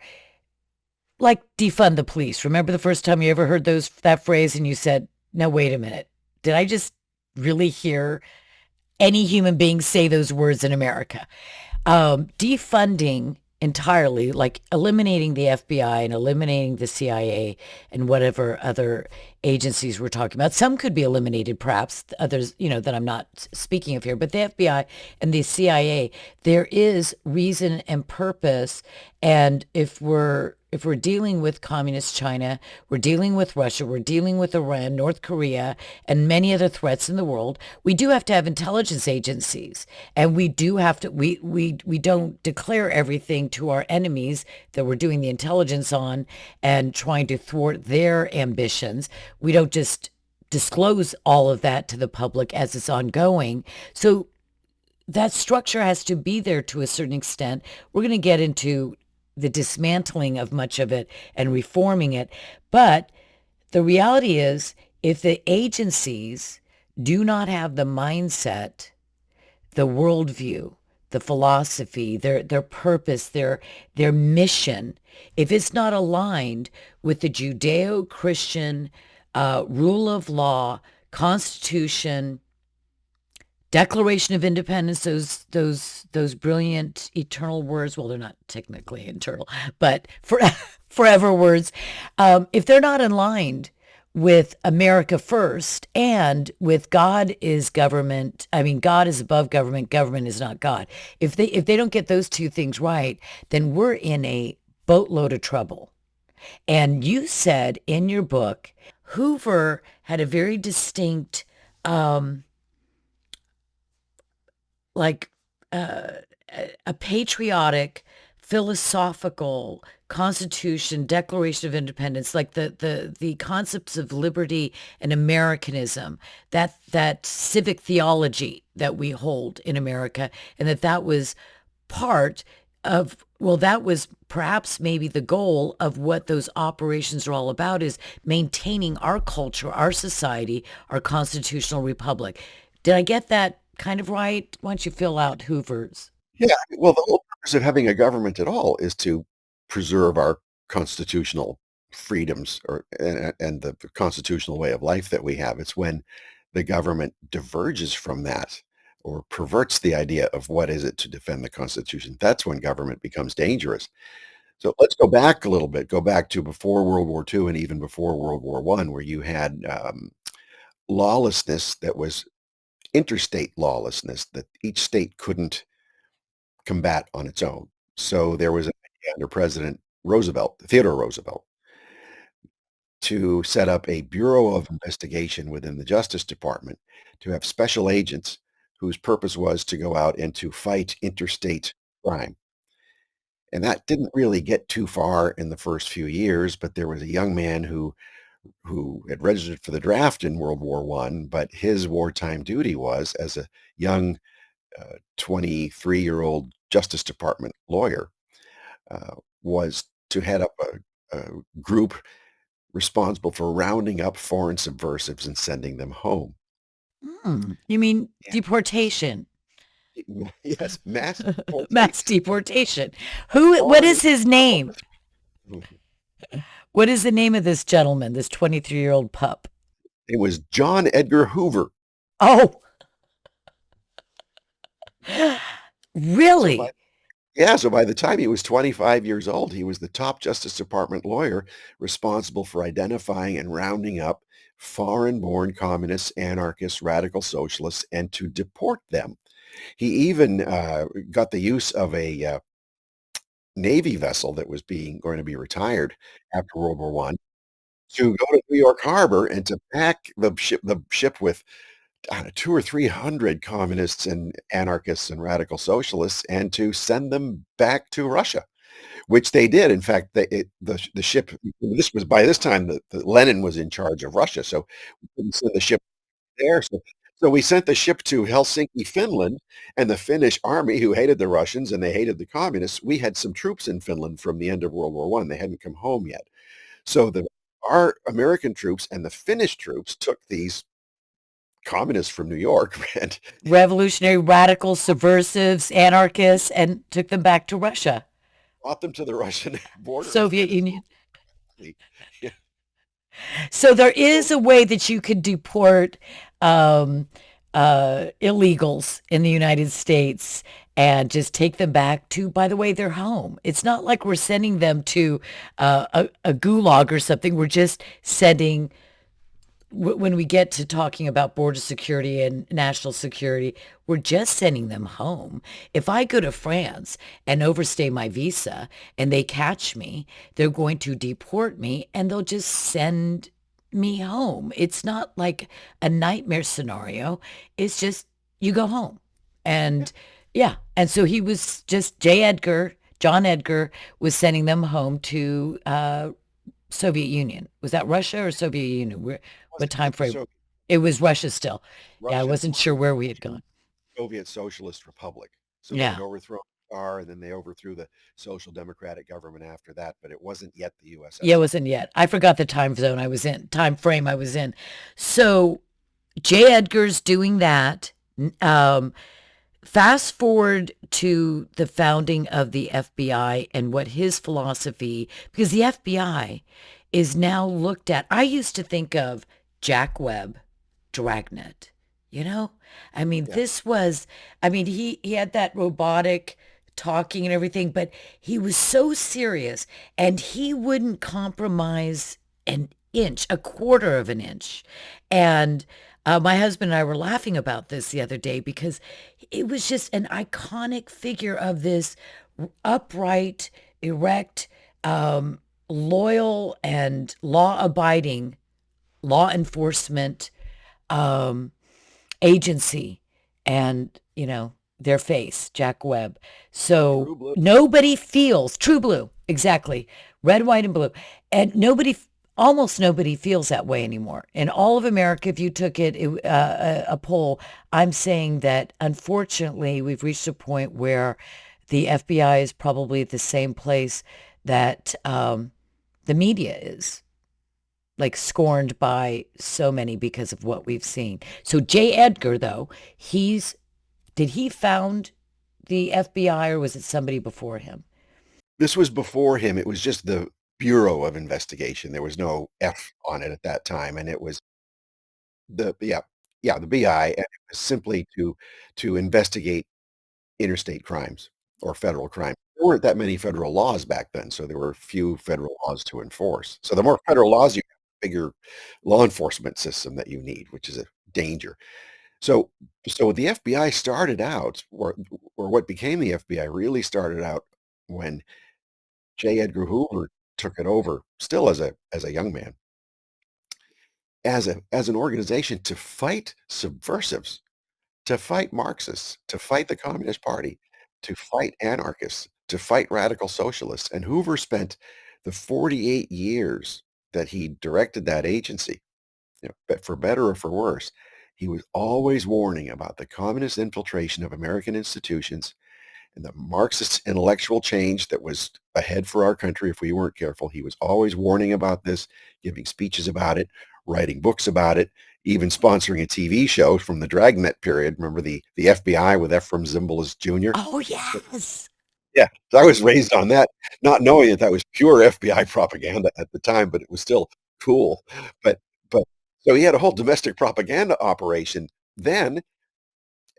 like defund the police. Remember the first time you ever heard that phrase, and you said, "No, wait a minute, did I just really hear any human being say those words in America?" Defunding entirely, like eliminating the FBI and eliminating the CIA and whatever other agencies we're talking about. Some could be eliminated, perhaps others, that I'm not speaking of here, but the FBI and the CIA, there is reason and purpose. And if we're dealing with communist China, we're dealing with Russia, we're dealing with Iran, North Korea, and many other threats in the world, we do have to have intelligence agencies. And we do have to, we don't declare everything to our enemies that we're doing the intelligence on and trying to thwart their ambitions. We don't just disclose all of that to the public as it's ongoing. So that structure has to be there to a certain extent. We're going to get into the dismantling of much of it and reforming it. But the reality is, if the agencies do not have the mindset, the worldview, the philosophy, their purpose, their mission, if it's not aligned with the Judeo-Christian rule of law, Constitution, Declaration of Independence, those brilliant eternal words. Well, they're not technically eternal, but forever words. If they're not aligned with America first and with God is government, I mean, God is above government, government is not God. If they don't get those two things right, then we're in a boatload of trouble. And you said in your book, Hoover had a very distinct like uh, a patriotic, philosophical Constitution, Declaration of Independence, like the concepts of liberty and Americanism, that civic theology that we hold in America, and that was part of Well, that was perhaps maybe the goal of what those operations are all about, is maintaining our culture, our society, our constitutional republic. Did I get that kind of right? Why don't you fill out Hoover's? Yeah, well, the whole purpose of having a government at all is to preserve our constitutional freedoms or and the constitutional way of life that we have. It's when the government diverges from that or perverts the idea of what is it to defend the Constitution. That's when government becomes dangerous. So let's go back a little bit, go back to before World War II and even before World War I, where you had lawlessness that was interstate lawlessness that each state couldn't combat on its own. So there was an idea under President Roosevelt, Theodore Roosevelt, to set up a Bureau of Investigation within the Justice Department to have special agents whose purpose was to go out and to fight interstate crime. And that didn't really get too far in the first few years, but there was a young man who had registered for the draft in World War One, but his wartime duty was as a young 23-year-old Justice Department lawyer was to head up a group responsible for rounding up foreign subversives and sending them home. You mean deportation? Yeah. Yes, mass Mass deportation. deportation. Who, what Foreign is his name? subversives. What is the name of this gentleman, this 23-year-old pup? It was John Edgar Hoover. Oh, So by really? Yeah, so by the time he was 25 years old, he was the top Justice Department lawyer responsible for identifying and rounding up foreign-born communists, anarchists, radical socialists, and to deport them. He even got the use of a Navy vessel that was being going to be retired after World War One to go to New York Harbor and to pack the ship with I don't know, 2 or 300 communists and anarchists and radical socialists and to send them back to Russia, which they did. In fact, the ship, this was by this time the Lenin was in charge of Russia, so we couldn't send the ship there. So we sent the ship to Helsinki, Finland, and the Finnish army, who hated the Russians and they hated the communists, we had some troops in Finland from the end of World War One. They hadn't come home yet. So our American troops and the Finnish troops took these communists from New York and Revolutionary, radical, subversives, anarchists, and took them back to Russia, brought them to the Russian border. Soviet Union. Yeah. So there So is a way that you could deport um, illegals in the United States and just take them back to, by the way, their home. It's not like we're sending them to a gulag or something. We're just sending, when we get to talking about border security and national security, we're just sending them home. If I go to France and overstay my visa and they catch me, they're going to deport me and they'll just send me home. It's not like a nightmare scenario. It's just you go home. yeah, And yeah, and so he was just John Edgar was sending them home to Soviet Union. Was that Russia or Soviet Union? What time was the frame? Soviet It was Russia still. Yeah, I Russia wasn't sure where we had to gone. Soviet Socialist Republic. So they had Yeah. overthrown the Tsar and then they overthrew the Social Democratic government after that, but it wasn't yet the Yeah, it USSR. wasn't yet. I forgot the time zone I was in, time frame I was in. So J. Edgar's doing that. Um, Fast forward to the founding of the FBI and what his philosophy, because the FBI is now looked at. I used to think of Jack Webb, Dragnet, you know? I mean, Yeah, this was, I mean, he had that robotic talking and everything, but he was so serious and he wouldn't compromise an inch, a quarter of an inch. And my husband and I were laughing about this the other day because it was just an iconic figure of this upright, erect, loyal, and law-abiding law enforcement um, agency, and their face, Jack Webb. So true blue. nobody feels true blue, exactly, red, white, and blue, and almost nobody feels that way anymore. In all of America, if you took a poll, I'm saying that unfortunately we've reached a point where the FBI is probably the same place that the media is, like scorned by so many because of what we've seen. So J. Edgar, though, he's did he found the FBI or was it somebody before him? This was before him. It was just the Bureau of Investigation. There was no F on it at that time, and it was the yeah, the BI, and it was simply to investigate interstate crimes or federal crime. There weren't that many federal laws back then, so there were few federal laws to enforce. So the more federal laws you have, the bigger law enforcement system that you need, which is a danger. So so the FBI started out, or what became the FBI really started out when J. Edgar Hoover took it over, still as a young man, as an organization to fight subversives, to fight Marxists, to fight the Communist Party, to fight anarchists, to fight radical socialists, and Hoover spent the 48 years that he directed that agency, but for better or for worse, he was always warning about the communist infiltration of American institutions and the Marxist intellectual change that was ahead for our country if we weren't careful. He was always warning about this, giving speeches about it, writing books about it, even sponsoring a TV show from the Dragnet period. Remember the FBI with Ephraim Zimbalist Jr.? Oh, yes. Yeah, so I was raised on that, not knowing that that was pure FBI propaganda at the time, but it was still cool. But but so he had a whole domestic propaganda operation then,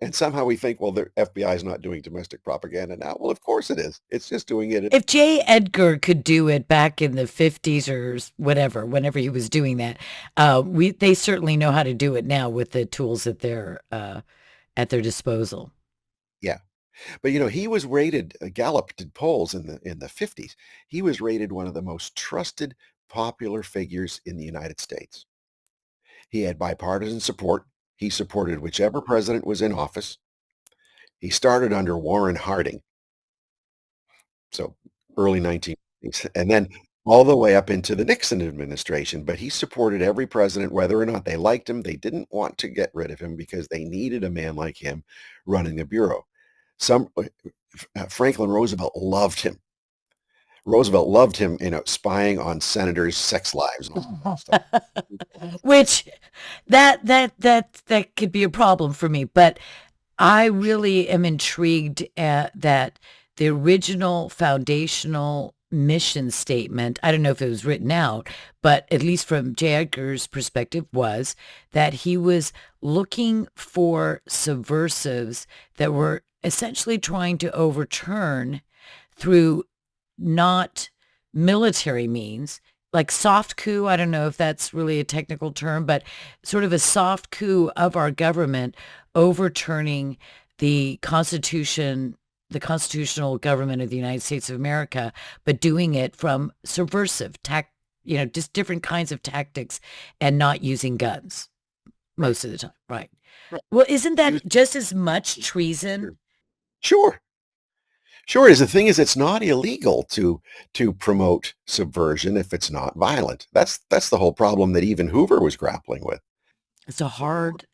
and somehow we think, well, the FBI is not doing domestic propaganda now. Well, of course it is. It's just doing it. If J. Edgar could do it back in the 50s or whatever, whenever he was doing that, they certainly know how to do it now with the tools at their disposal. Yeah. But, he was rated, Gallup did polls in the 50s. He was rated one of the most trusted popular figures in the United States. He had bipartisan support. He supported whichever president was in office. He started under Warren Harding, so early 1980s, and then all the way up into the Nixon administration. But he supported every president, whether or not they liked him. They didn't want to get rid of him because they needed a man like him running the bureau. Some Franklin Roosevelt loved him. Roosevelt loved him, spying on senators' sex lives and all that stuff. Which that could be a problem for me, but I really am intrigued at that the original foundational mission statement, I don't know if it was written out, but at least from J. Edgar's perspective was that he was looking for subversives that were essentially trying to overturn through not military means, like soft coup. I don't know if that's really a technical term, but sort of a soft coup of our government overturning the Constitution, the constitutional government of the United States of America, but doing it from subversive just different kinds of tactics and not using guns Right, most of the time. Right. right. Well, isn't He was that just as much treason? sure. Sure is. The thing is, it's not illegal to promote subversion if it's not violent. That's the whole problem that even Hoover was grappling with. It's a hard.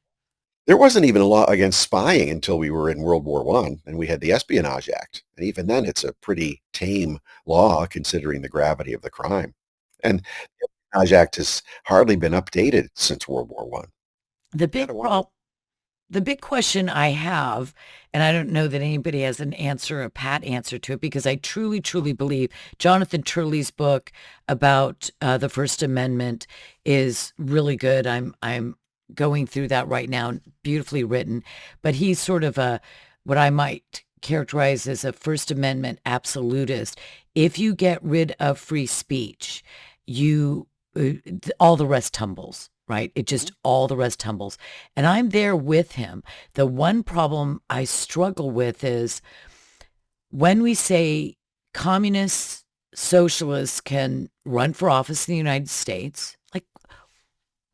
There wasn't even a law against spying until we were in World War One, and we had the Espionage Act. And even then, it's a pretty tame law considering the gravity of the crime. And the Espionage Act has hardly been updated since World War One. The Kind big of wild. problem. The big question I have, and I don't know that anybody has an answer, a pat answer to it, because I truly, truly believe Jonathan Turley's book about the First Amendment is really good. I'm going through that right now, beautifully written. But he's sort of a what I might characterize as a First Amendment absolutist. If you get rid of free speech, you all the rest tumbles. Right? It Mhm. just all the rest tumbles. And I'm there with him. The one problem I struggle with is when we say communists, socialists can run for office in the United States, like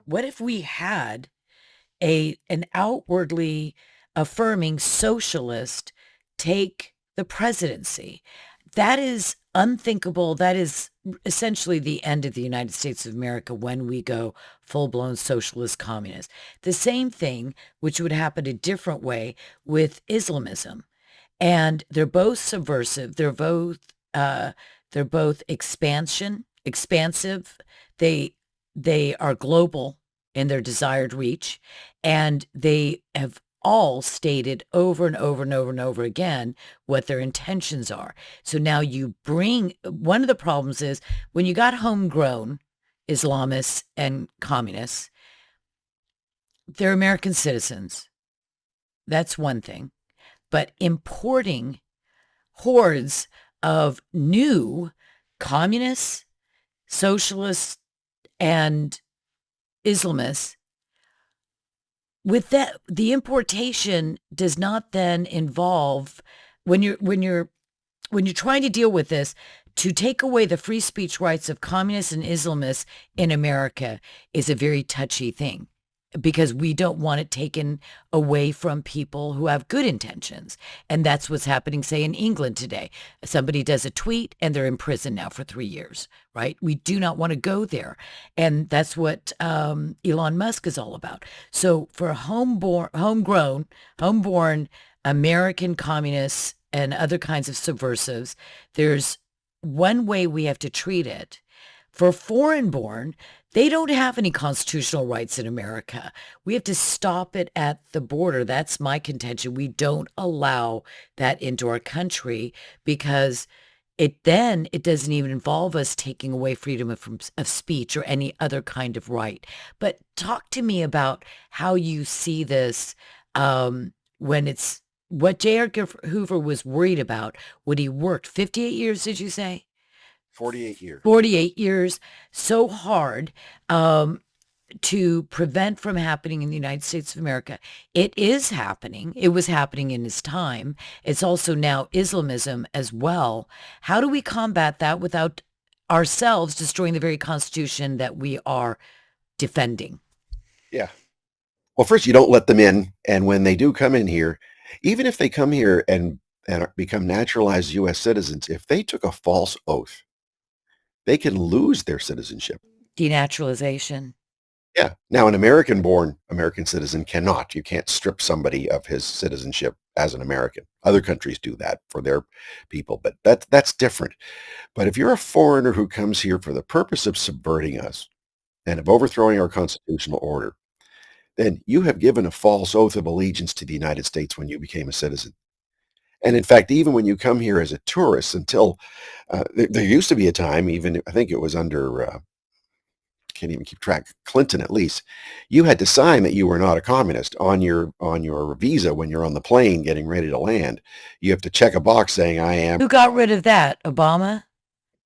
what if we had an outwardly affirming socialist take the presidency? That is unthinkable. That is essentially the end of the United States of America when we go full-blown socialist communist. The same thing, which would happen a different way with Islamism. and they're both subversive. Uh, they're both expansive. They they are global in their desired reach, and they have all stated over and over and over and over again what their intentions are. So now you bring one of the problems is when you got homegrown Islamists and communists, they're American citizens. That's one thing. But importing hordes of new communists, socialists, and Islamists, with that, the importation does not then involve when you're trying to deal with this, to take away the free speech rights of communists and Islamists in America is a very touchy thing because we don't want it taken away from people who have good intentions. And that's what's happening, say, in England today. Somebody does a tweet and they're in prison now for 3 years, right? We do not want to go there. And that's what Elon Musk is all about. So for homeborn American communists and other kinds of subversives, there's one way we have to treat it. For foreign born, they don't have any constitutional rights in America. We have to stop it at the border. That's my contention. We don't allow that into our country because it doesn't even involve us taking away freedom of speech or any other kind of right. But talk to me about how you see this when it's what J. Edgar Hoover was worried about when he worked 58 years, did you say? 48 years. 48 years, so hard to prevent from happening in the United States of America. It is happening. It was happening in his time. It's also now Islamism as well. How do we combat that without ourselves destroying the very Constitution that we are defending? Yeah. Well, first, you don't let them in. And when they do come in here, even if they come here and become naturalized U.S. citizens, if they took a false oath, they can lose their citizenship. Denaturalization. Yeah. Now, an American-born American citizen cannot. You can't strip somebody of his citizenship as an American. Other countries do that for their people, but that's different. But if you're a foreigner who comes here for the purpose of subverting us and of overthrowing our constitutional order, then you have given a false oath of allegiance to the United States when you became a citizen. And in fact, even when you come here as a tourist, until there used to be a time, even I think it was under can't even keep track, Clinton at least, you had to sign that you were not a communist on your visa when you're on the plane getting ready to land. You have to check a box saying I am. Who got rid of that? Obama? I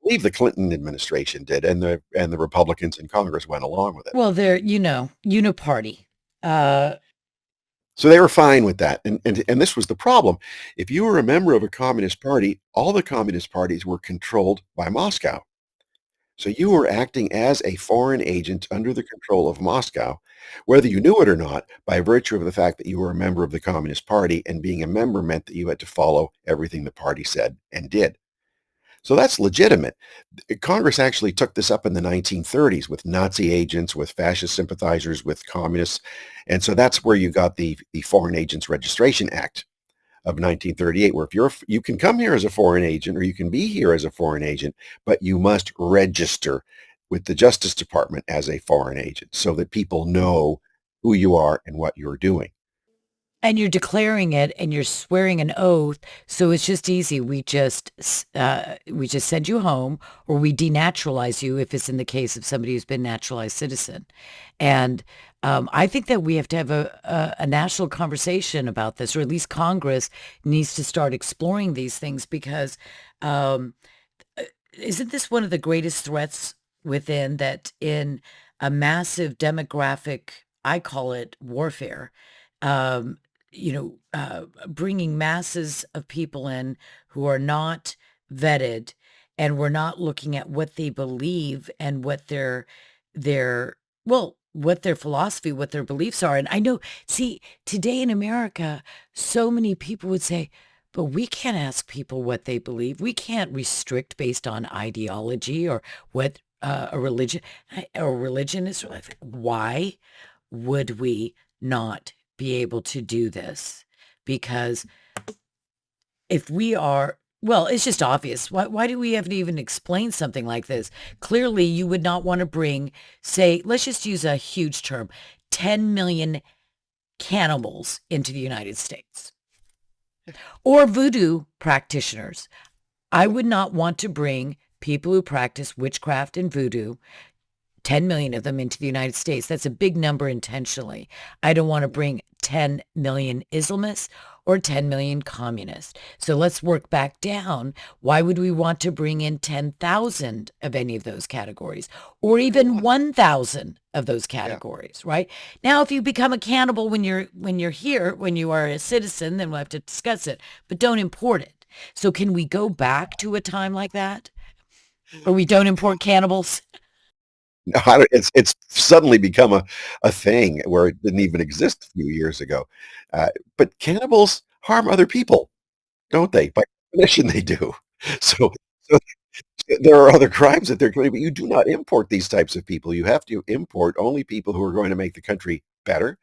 believe the Clinton administration did, and the Republicans in Congress went along with it. Well, they're, uniparty. Uh, So they were fine with that. And this was the problem. If you were a member of a communist party, all the communist parties were controlled by Moscow. So you were acting as a foreign agent under the control of Moscow, whether you knew it or not, by virtue of the fact that you were a member of the Communist Party, and being a member meant that you had to follow everything the party said and did. So that's legitimate. Congress actually took this up in the 1930s with Nazi agents, with fascist sympathizers, with communists. And so that's where you got the Foreign Agents Registration Act of 1938, where you can come here as a foreign agent or you can be here as a foreign agent, but you must register with the Justice Department as a foreign agent so that people know who you are and what you're doing. And you're declaring it and you're swearing an oath. So it's just easy. We just send you home or we denaturalize you if it's in the case of somebody who's been naturalized citizen. And I think that we have to have a national conversation about this, or at least Congress needs to start exploring these things because um, isn't this one of the greatest threats within that in a massive demographic, I call it warfare, um, bringing masses of people in who are not vetted and we're not looking at what they believe and their, what their philosophy, what their beliefs are. And I know, see, today in America, so many people would say, but we can't ask people what they believe. We can't restrict based on ideology or what a religion is. Why would we not be able to do this? Because if we are, well, it's just obvious. Why do we have to even explain something like this? Clearly, you would not want to bring, say, let's just use a huge term, 10 million cannibals into the United States or voodoo practitioners. I would not want to bring people who practice witchcraft and voodoo, 10 million of them, into the United States. That's a big number intentionally. I don't want to bring 10 million Islamists or 10 million communists. So let's work back down. Why would we want to bring in 10,000 of any of those categories or We don't even want. 1,000 of those Yeah. categories, right? Now, if you become a cannibal when you're here, when you are a citizen, then we'll have to discuss it, but don't import it. So can we go back to a time like that where we don't import cannibals? No, I don't, it's suddenly become a thing where it didn't even exist a few years ago. But cannibals harm other people, don't they? By definition, they do. So, so there are other crimes that they're committing, but you do not import these types of people. You have to import only people who are going to make the country better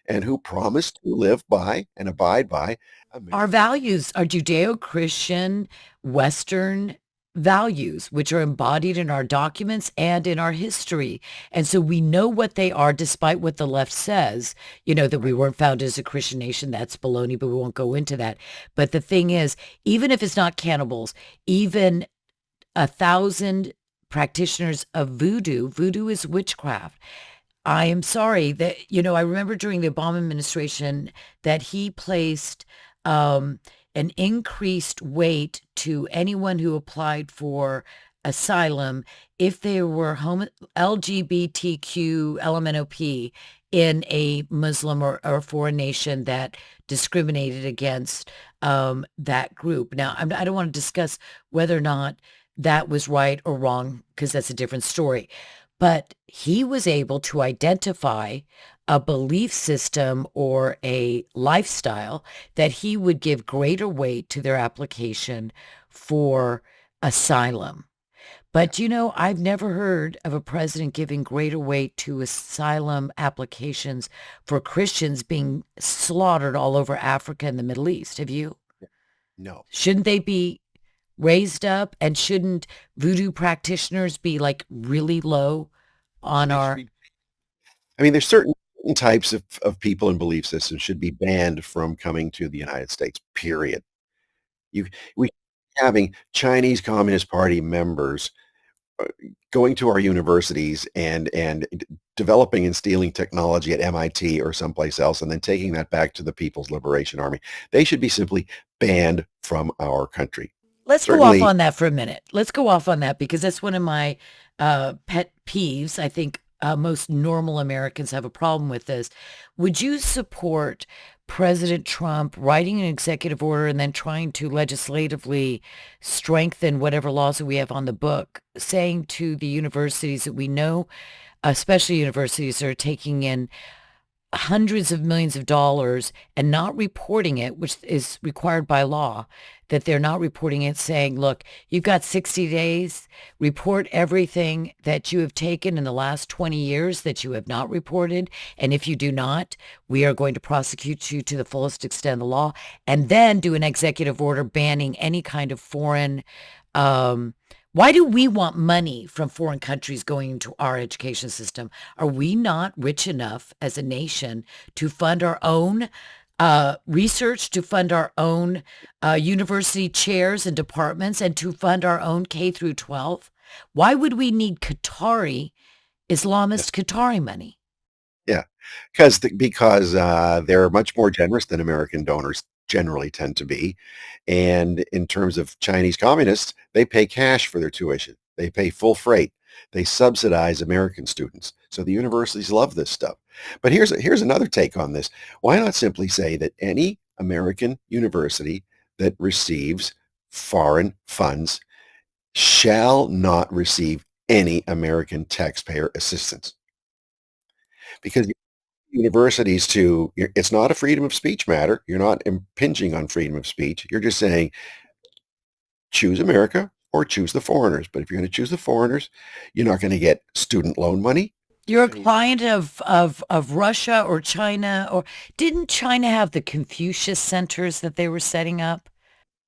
and who promise to live by and abide by Our American. values are Judeo-Christian, Western values, which are embodied in our documents and in our history. And so we know what they are, despite what the left says, that we Right. weren't founded as a Christian nation. That's baloney, but we won't go into that. But the thing is, even if it's not cannibals, even 1,000 practitioners of voodoo is witchcraft. I am sorry that, I remember during the Obama administration that he placed um, an increased weight to anyone who applied for asylum if they were LGBTQ, LMNOP in a Muslim or foreign nation that discriminated against that group. Now, I don't want to discuss whether or not that was right or wrong because that's a different story. But he was able to identify a belief system or a lifestyle that he would give greater weight to their application for asylum. Yeah. But I've never heard of a president giving greater weight to asylum applications for Christians being slaughtered all over Africa and the Middle East. Have you? Yeah. No. Shouldn't they be raised up, and shouldn't voodoo practitioners be like really low on They should our be. I mean, there's certain types of people and belief systems should be banned from coming to the United States, period. You we having Chinese Communist Party members uh, going to our universities and developing and stealing technology at MIT or someplace else and then taking that back to the People's Liberation Army. They should be simply banned from our country. Let's go off Certainly, on that for a minute. Let's go off on that because that's one of my pet peeves. I think most normal Americans have a problem with this. Would you support President Trump writing an executive order and then trying to legislatively strengthen whatever laws that we have on the book, saying to the universities that we know, especially universities that are taking in hundreds of millions of dollars and not reporting it, which is required by law, that they're not reporting it, saying, look, you've got 60 days, report everything that you have taken in the last 20 years that you have not reported. And if you do not, we are going to prosecute you to the fullest extent of the law, and then do an executive order banning any kind of foreign um, why do we want money from foreign countries going into our education system? Are we not rich enough as a nation to fund our own research, to fund our own university chairs and departments, and to fund our own K through 12? Why would we need yes. Islamist Qatari money? Yeah, because they're much more generous than American donors generally tend to be, and in terms of Chinese communists, they pay cash for their tuition. They pay full freight. They subsidize American students. So the universities love this stuff. But here's another take on this. Why not simply say that any American university that receives foreign funds shall not receive any American taxpayer assistance? Because universities it's not a freedom of speech matter. You're not impinging on freedom of speech. You're just saying choose America or choose the foreigners. But if you're going to choose the foreigners, you're not going to get student loan money. You're a I mean, client of Russia or China, or didn't China have the Confucius centers that they were setting up?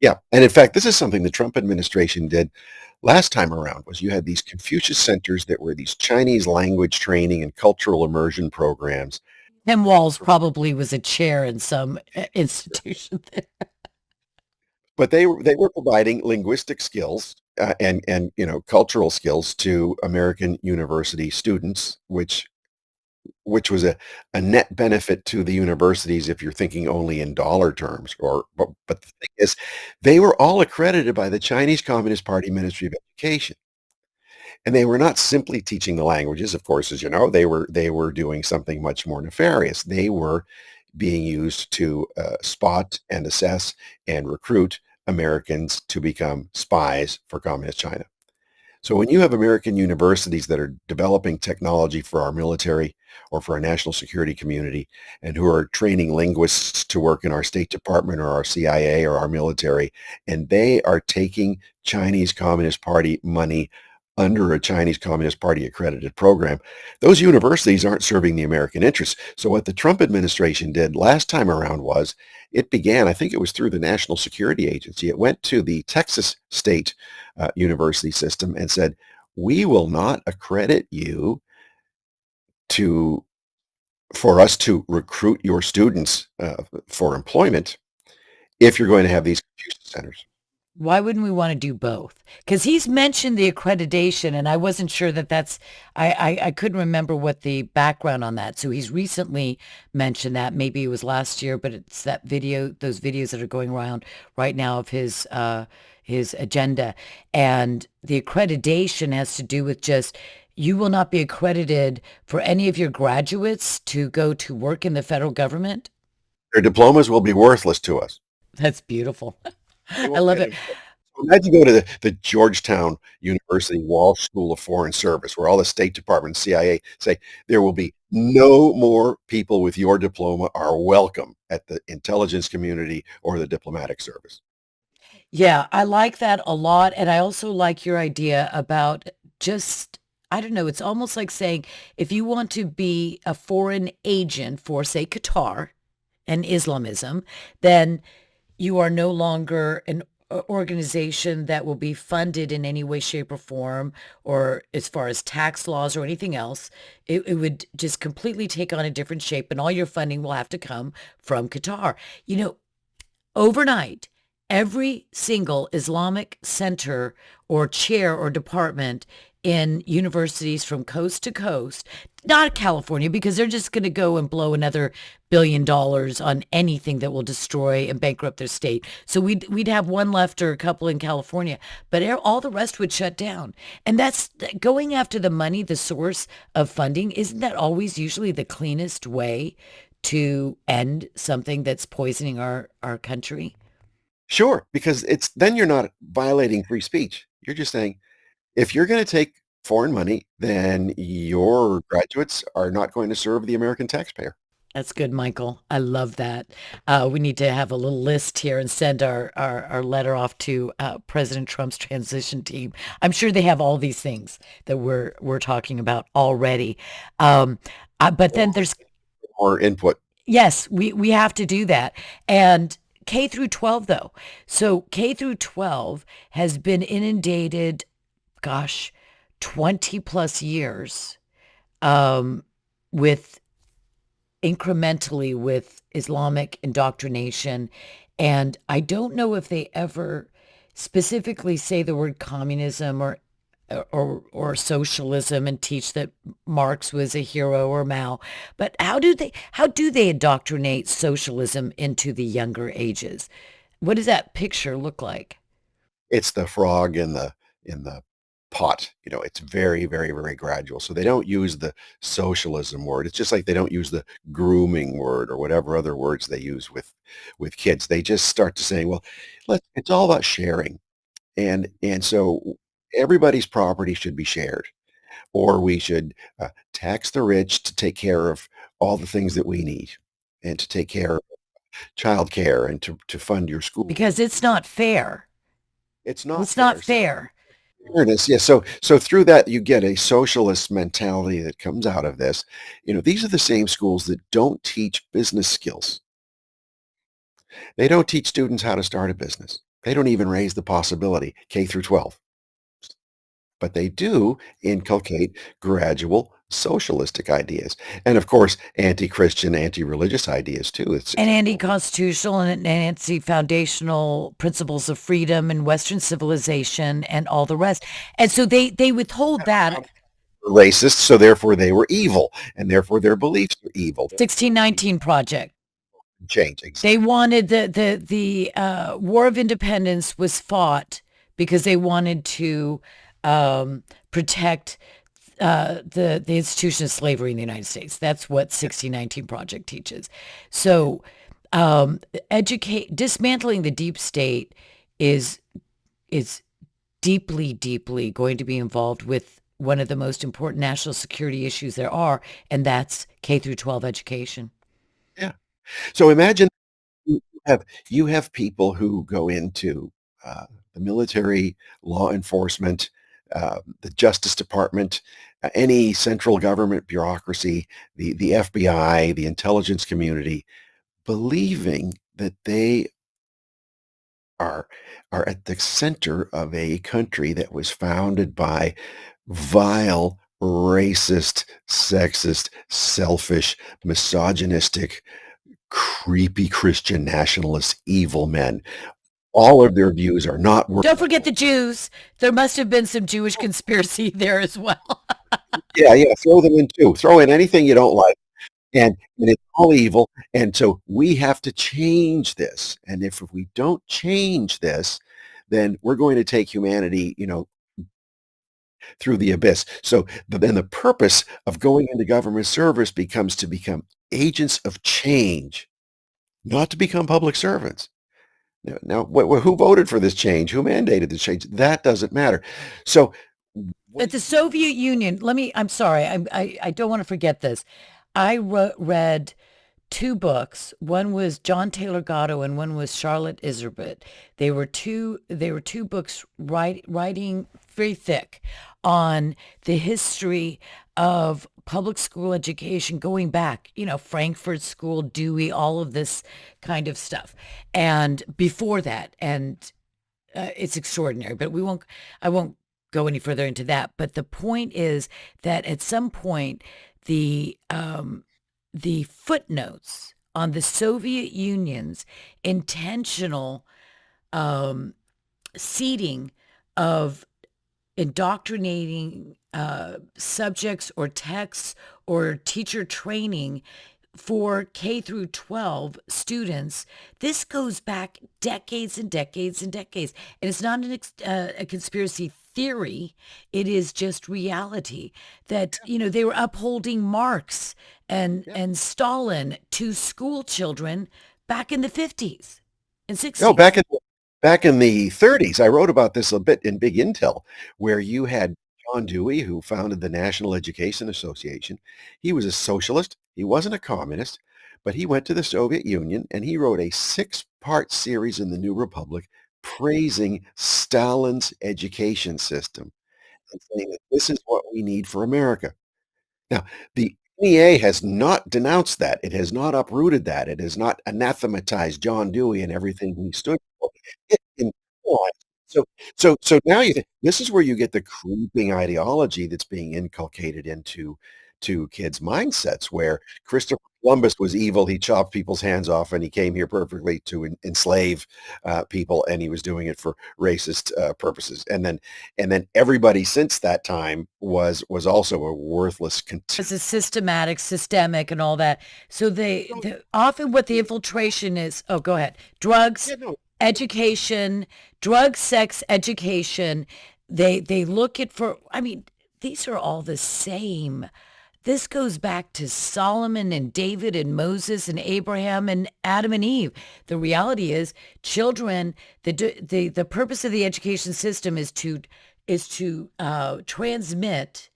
Yeah, and in fact, this is something the Trump administration did last time around, was you had these Confucius centers that were these Chinese language training and cultural immersion programs. Tim Walz probably was a chair in some institution there. But they were providing linguistic skills, and, cultural skills to American university students, which was a net benefit to the universities if you're thinking only in dollar terms, but the thing is, they were all accredited by the Chinese Communist Party Ministry of Education, and they were not simply teaching the languages, of course, as you know, they were doing something much more nefarious. They were being used to, spot and assess and recruit Americans to become spies for Communist China. So when you have American universities that are developing technology for our military or for our national security community and who are training linguists to work in our State Department or our CIA or our military, and they are taking Chinese Communist Party money under a Chinese Communist Party accredited program, those universities aren't serving the American interests. So what the Trump administration did last time around was it began, I think it was through the National Security Agency. It went to the Texas State university system and said, we will not accredit you to for us to recruit your students for employment if you're going to have these Confucius centers. Why wouldn't we want to do both? Because he's mentioned the accreditation, and I wasn't sure that that's, I couldn't remember what the background on that. So he's recently mentioned that. Maybe it was last year, but it's that video, those videos that are going around right now of his agenda. And the accreditation has to do with just, you will not be accredited for any of your graduates to go to work in the federal government. Their diplomas will be worthless to us. That's beautiful. They I won't love get it. employed. So imagine go to the Georgetown University Walsh School of Foreign Service, where all the State Department and CIA say there will be no more people with your diploma are welcome at the intelligence community or the diplomatic service. Yeah, I like that a lot. And I also like your idea about just, I don't know, it's almost like saying if you want to be a foreign agent for, say, Qatar and Islamism, then you are no longer an organization that will be funded in any way, shape, or form, or as far as tax laws or anything else. It would just completely take on a different shape, and all your funding will have to come from Qatar. You know, overnight, every single Islamic center or chair or department in universities from coast to coast, not California, because they're just going to go and blow another $1 billion on anything that will destroy and bankrupt their state. So we'd have one left or a couple in California, but all the rest would shut down. And that's going after the money, the source of funding. Isn't that always usually the cleanest way to end something that's poisoning our country? Sure, because it's then you're not violating free speech. You're just saying, if you're going to take foreign money, then your graduates are not going to serve the American taxpayer. That's good, Michael. I love that. We need to have a little list here and send our letter off to President Trump's transition team. I'm sure they have all these things that we're talking about already. But then there's, Or input. yes, we have to do that. And K through 12, though. So K through 12 has been inundated, gosh, 20 plus years um, with incrementally with Islamic indoctrination. And I don't know if they ever specifically say the word communism or socialism and teach that Marx was a hero or Mao. But how do they indoctrinate socialism into the younger ages? What does that picture look like? It's the frog in the pot. It's very, very, very gradual. So they don't use the socialism word. It's just like they don't use the grooming word or whatever other words they use with kids. They just start to say, well, it's all about sharing. And so everybody's property should be shared, or we should tax the rich to take care of all the things that we need and to take care of childcare and to fund your school. Because it's not fair. It's not It's not fair. fair. Fairness, yeah. So through that, you get a socialist mentality that comes out of this. These are the same schools that don't teach business skills. They don't teach students how to start a business. They don't even raise the possibility, K through 12. But they do inculcate gradual socialistic ideas. And of course, anti-Christian, anti-religious ideas too. And anti-constitutional and anti-foundational principles of freedom and Western civilization and all the rest. And so they withhold that. Racist, so therefore they were evil, and therefore their beliefs were evil. 1619 Project. Change. They wanted the War of Independence was fought because they wanted to protect the institution of slavery in the United States. That's what 1619 Project teaches. So dismantling the deep state is is deeply, deeply going to be involved with one of the most important national security issues there are, and that's K through 12 education. Yeah. So imagine you you have people who go into the military, law enforcement, the Justice Department, any central government bureaucracy, the FBI, the intelligence community, believing that they are are at the center of a country that was founded by vile, racist, sexist, selfish, misogynistic, creepy Christian nationalists, evil men. All of their views are not worth. Don't forget the Jews. There must have been some Jewish conspiracy there as well. Yeah, yeah, throw them in too. Throw in anything you don't like, and it's all evil, and so we have to change this, and if we don't change this, then we're going to take humanity, through the abyss. So then the purpose of going into government service becomes to become agents of change, not to become public servants. Now, who voted for this change? Who mandated this change? That doesn't matter. So, what do At the Soviet Union, I'm sorry, I don't want to forget this. I read two books. One was John Taylor Gatto and one was Charlotte Iserbyt. They were two books writing very thick on the history of public school education going back, Frankfurt School, Dewey, all of this kind of stuff. And before that, and it's extraordinary, but I won't go any further into that. But the point is that at some point, the footnotes on the Soviet Union's intentional seeding of indoctrinating subjects or texts or teacher training for K through 12 students, this goes back decades and decades and decades. And it's not a conspiracy theory. It is just reality that, they were upholding Marx yeah. and Stalin to school children back in the 50s and No, 60s. back in the 30s, I wrote about this a bit in Big Intel, where you had John Dewey, who founded the National Education Association. He was a socialist. He wasn't a communist, but he went to the Soviet Union and he wrote a six-part series in the New Republic praising Stalin's education system and saying that this is what we need for America. Now, the NEA has not denounced that. It has not uprooted that. It has not anathematized John Dewey and everything he stood for. It implies. So, so now this is where you get the creeping ideology that's being inculcated into kids' mindsets, where Christopher Columbus was evil. He chopped people's hands off, and he came here perfectly to enslave people, and he was doing it for racist purposes. And then everybody since that time was also a worthless It's a systemic and all that. So often what the infiltration is, oh, go ahead. Drugs, yeah, no, education, drug, sex, education. They look at these are all the same. This goes back to Solomon and David and Moses and Abraham and Adam and Eve. The reality is children, the purpose of the education system is to transmit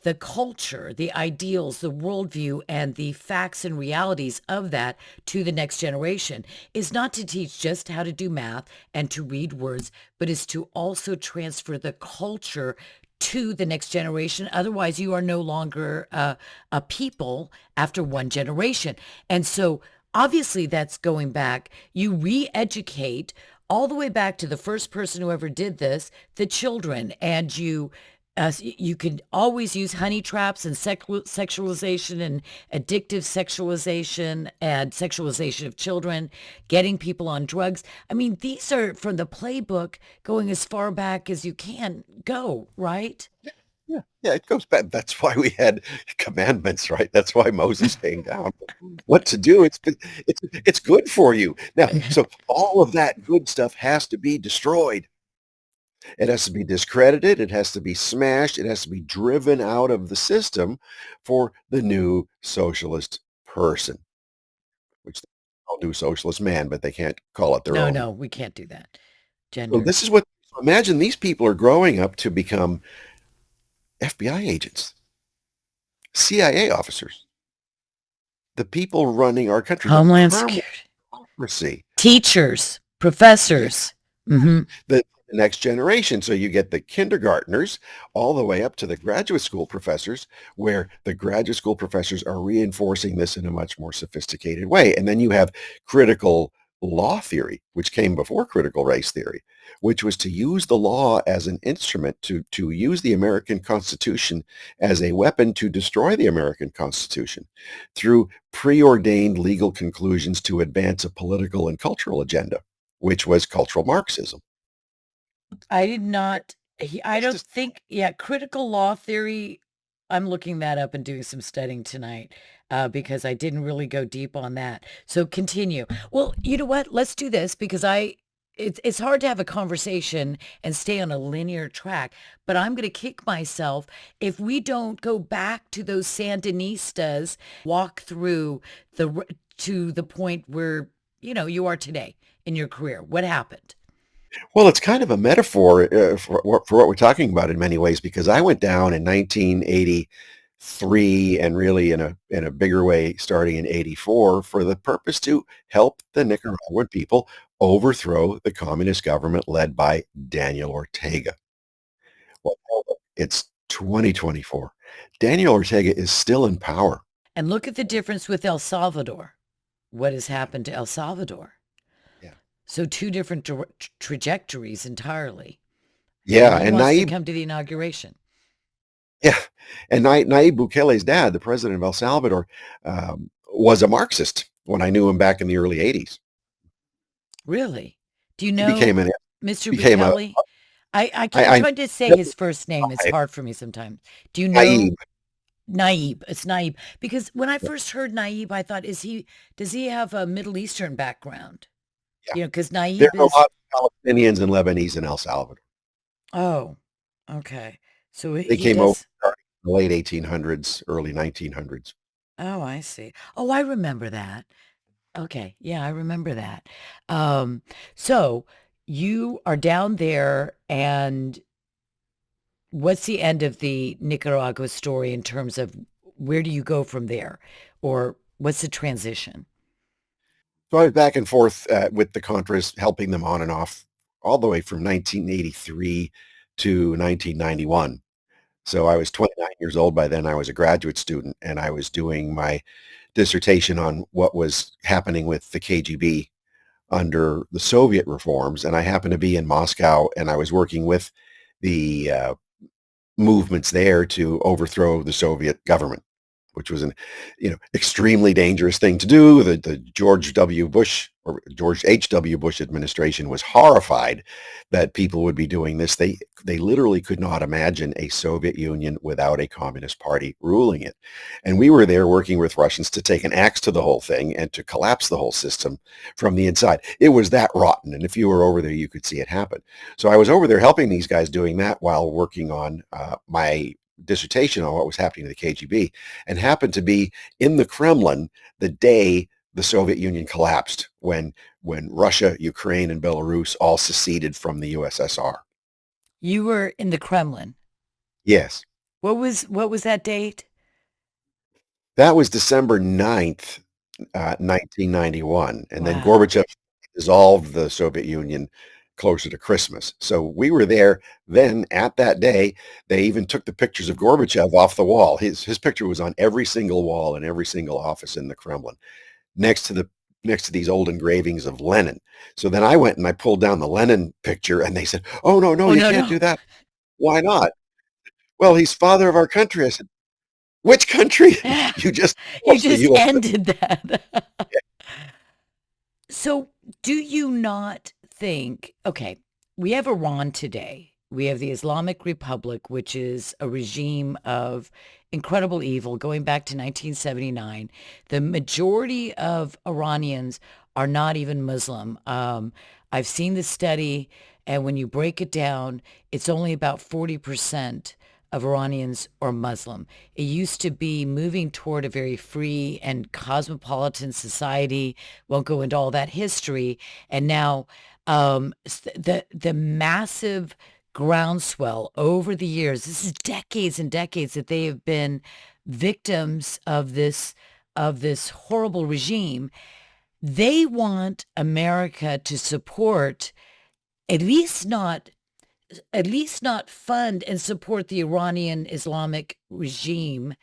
the culture, the ideals, the worldview, and the facts and realities of that to the next generation. Is not to teach just how to do math and to read words, but is to also transfer the culture to the next generation. Otherwise, you are no longer a people after one generation. And so obviously that's going back. You re-educate all the way back to the first person who ever did this, the children, and you could always use honey traps and sexualization and addictive sexualization and sexualization of children, getting people on drugs. I mean, these are from the playbook going as far back as you can go, right? Yeah, yeah, it goes back. That's why we had commandments, right? That's why Moses came down. What to do? It's good for you. Now, so all of that good stuff has to be destroyed. It has to be discredited. It has to be smashed. It has to be driven out of the system for the new socialist person, which they'll do socialist man, but they can't call it their No, own. no, we can't do that. So Gender. this is what, so imagine these people are growing up to become FBI agents, CIA officers, the people running our country, the Homeland permanent Security. democracy. Teachers, Yeah. professors. Hmm. The next generation. So you get the kindergartners all the way up to the graduate school professors, where the graduate school professors are reinforcing this in a much more sophisticated way. And then you have critical law theory, which came before critical race theory, which was to use the law as an instrument to use the American Constitution as a weapon to destroy the American Constitution through preordained legal conclusions to advance a political and cultural agenda, which was cultural Marxism. I did not, I That's don't just think, yeah, critical law theory. I'm looking that up and doing some studying tonight because I didn't really go deep on that. So continue. Well, you know what? Let's do this because it's hard to have a conversation and stay on a linear track, but I'm going to kick myself if we don't go back to those Sandinistas, walk through to the point where, you are today in your career. What happened? well, it's kind of a metaphor for what we're talking about in many ways, because I went down in 1983 and really in a bigger way starting in 84 for the purpose to help the Nicaraguan people overthrow the communist government led by Daniel Ortega. Well, it's 2024. Daniel Ortega is still in power. And look at the difference with El Salvador. What has happened to El Salvador? Yeah. So two different trajectories entirely. And Yeah, he and wants to Nayib, come to the inauguration. yeah, and Nayib Bukele's dad, the president of El Salvador, was a Marxist when I knew him back in the early 80s. Really? Do you He know Mr. became a, Bukele? I'm I trying to say know his first name. It's I, hard for me sometimes. Do you know Nayib. Naib? It's Naib. Because when I first heard Naib, I thought, does he have a Middle Eastern background? Yeah, Because there's Naib a is, lot of Palestinians and Lebanese in El Salvador. oh, okay. So They he came over does. starting in the late 1800s, early 1900s. Oh, I see. Oh, I remember that. Okay. Yeah, I remember that. Um, so you are down there, and what's the end of the Nicaragua story in terms of where do you go from there? Or what's the transition? So I was back and forth with the Contras, helping them on and off all the way from 1983 to 1991. So I was 29 years old by then. I was a graduate student, and I was doing my dissertation on what was happening with the KGB under the Soviet reforms. And I happened to be in Moscow, and I was working with the movements there to overthrow the Soviet government, which was an, extremely dangerous thing to do. The George W. Bush or George H.W. Bush administration was horrified that people would be doing this. They literally could not imagine a Soviet Union without a communist party ruling it. And we were there working with Russians to take an axe to the whole thing and to collapse the whole system from the inside. It was that rotten. And if you were over there, you could see it happen. So I was over there helping these guys doing that while working on my dissertation on what was happening to the KGB, and happened to be in the Kremlin the day the Soviet Union collapsed, when Russia, Ukraine, and Belarus all seceded from the USSR. You were in the Kremlin. Yes, What was that date? that was December 9th, 1991, and then Wow. Gorbachev dissolved the Soviet Union closer to Christmas. So we were there then at that day. They even took the pictures of Gorbachev off the wall. His picture was on every single wall in every single office in the Kremlin, next to the next to these old engravings of Lenin. So then I went and I pulled down the Lenin picture and they said, "Oh, no, no, Oh, you no, can't no. do that." Why not? Well, he's father of our country. I said, which country? You just You lost the just US. ended that. So, do you not think, okay, we have Iran today. We have the Islamic Republic, which is a regime of incredible evil going back to 1979. The majority of Iranians are not even Muslim. I've seen the study, and when you break it down, it's only about 40% of Iranians are Muslim. It used to be moving toward a very free and cosmopolitan society. Won't go into all that history. And now the massive groundswell over the years, this is decades and decades that they have been victims of this horrible regime. They want America to support, at least not fund and support the Iranian Islamic regime,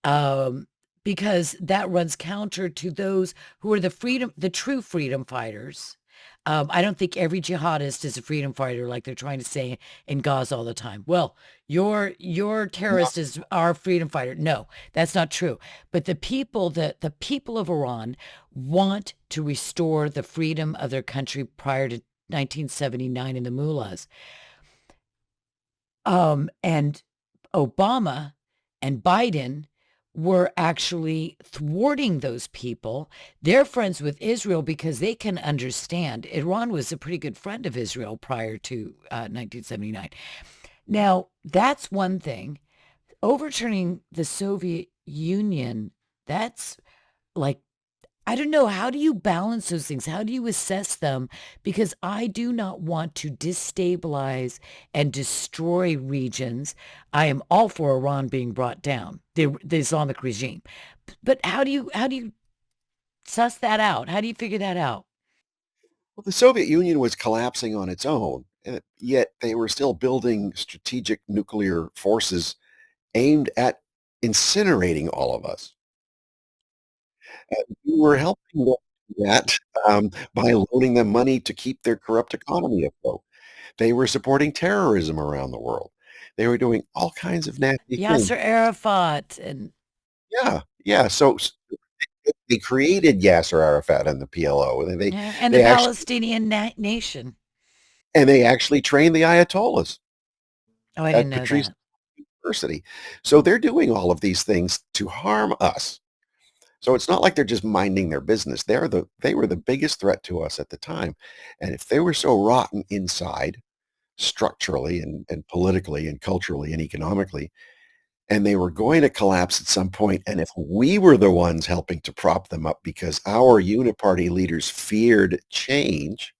um, because that runs counter to those who are the true freedom fighters. I don't think every jihadist is a freedom fighter, like they're trying to say in Gaza all the time. Well, your terrorist is our freedom fighter. No, that's not true. But the people of Iran want to restore the freedom of their country prior to 1979 in the mullahs. And Obama and Biden were actually thwarting those people. They're friends with Israel because they can understand. Iran was a pretty good friend of Israel prior to 1979. Now, that's one thing. Overturning the Soviet Union, that's like, I don't know. How do you balance those things? How do you assess them? Because I do not want to destabilize and destroy regions. I am all for Iran being brought down, the Islamic regime. But how do you suss that out? How do you figure that out? Well, the Soviet Union was collapsing on its own, and yet they were still building strategic nuclear forces aimed at incinerating all of us. We were helping them do that by loaning them money to keep their corrupt economy afloat. They were supporting terrorism around the world. They were doing all kinds of nasty things. Yasser Arafat and Yeah, yeah. So they created Yasser Arafat and the PLO, and yeah, and the they actually Palestinian nation. trained the Ayatollahs Oh, I didn't at know Patrice that. University. So they're doing all of these things to harm us. So it's not like they're just minding their business. They were the biggest threat to us at the time. And if they were so rotten inside, structurally and politically and culturally and economically, and they were going to collapse at some point, and if we were the ones helping to prop them up because our uniparty leaders feared change,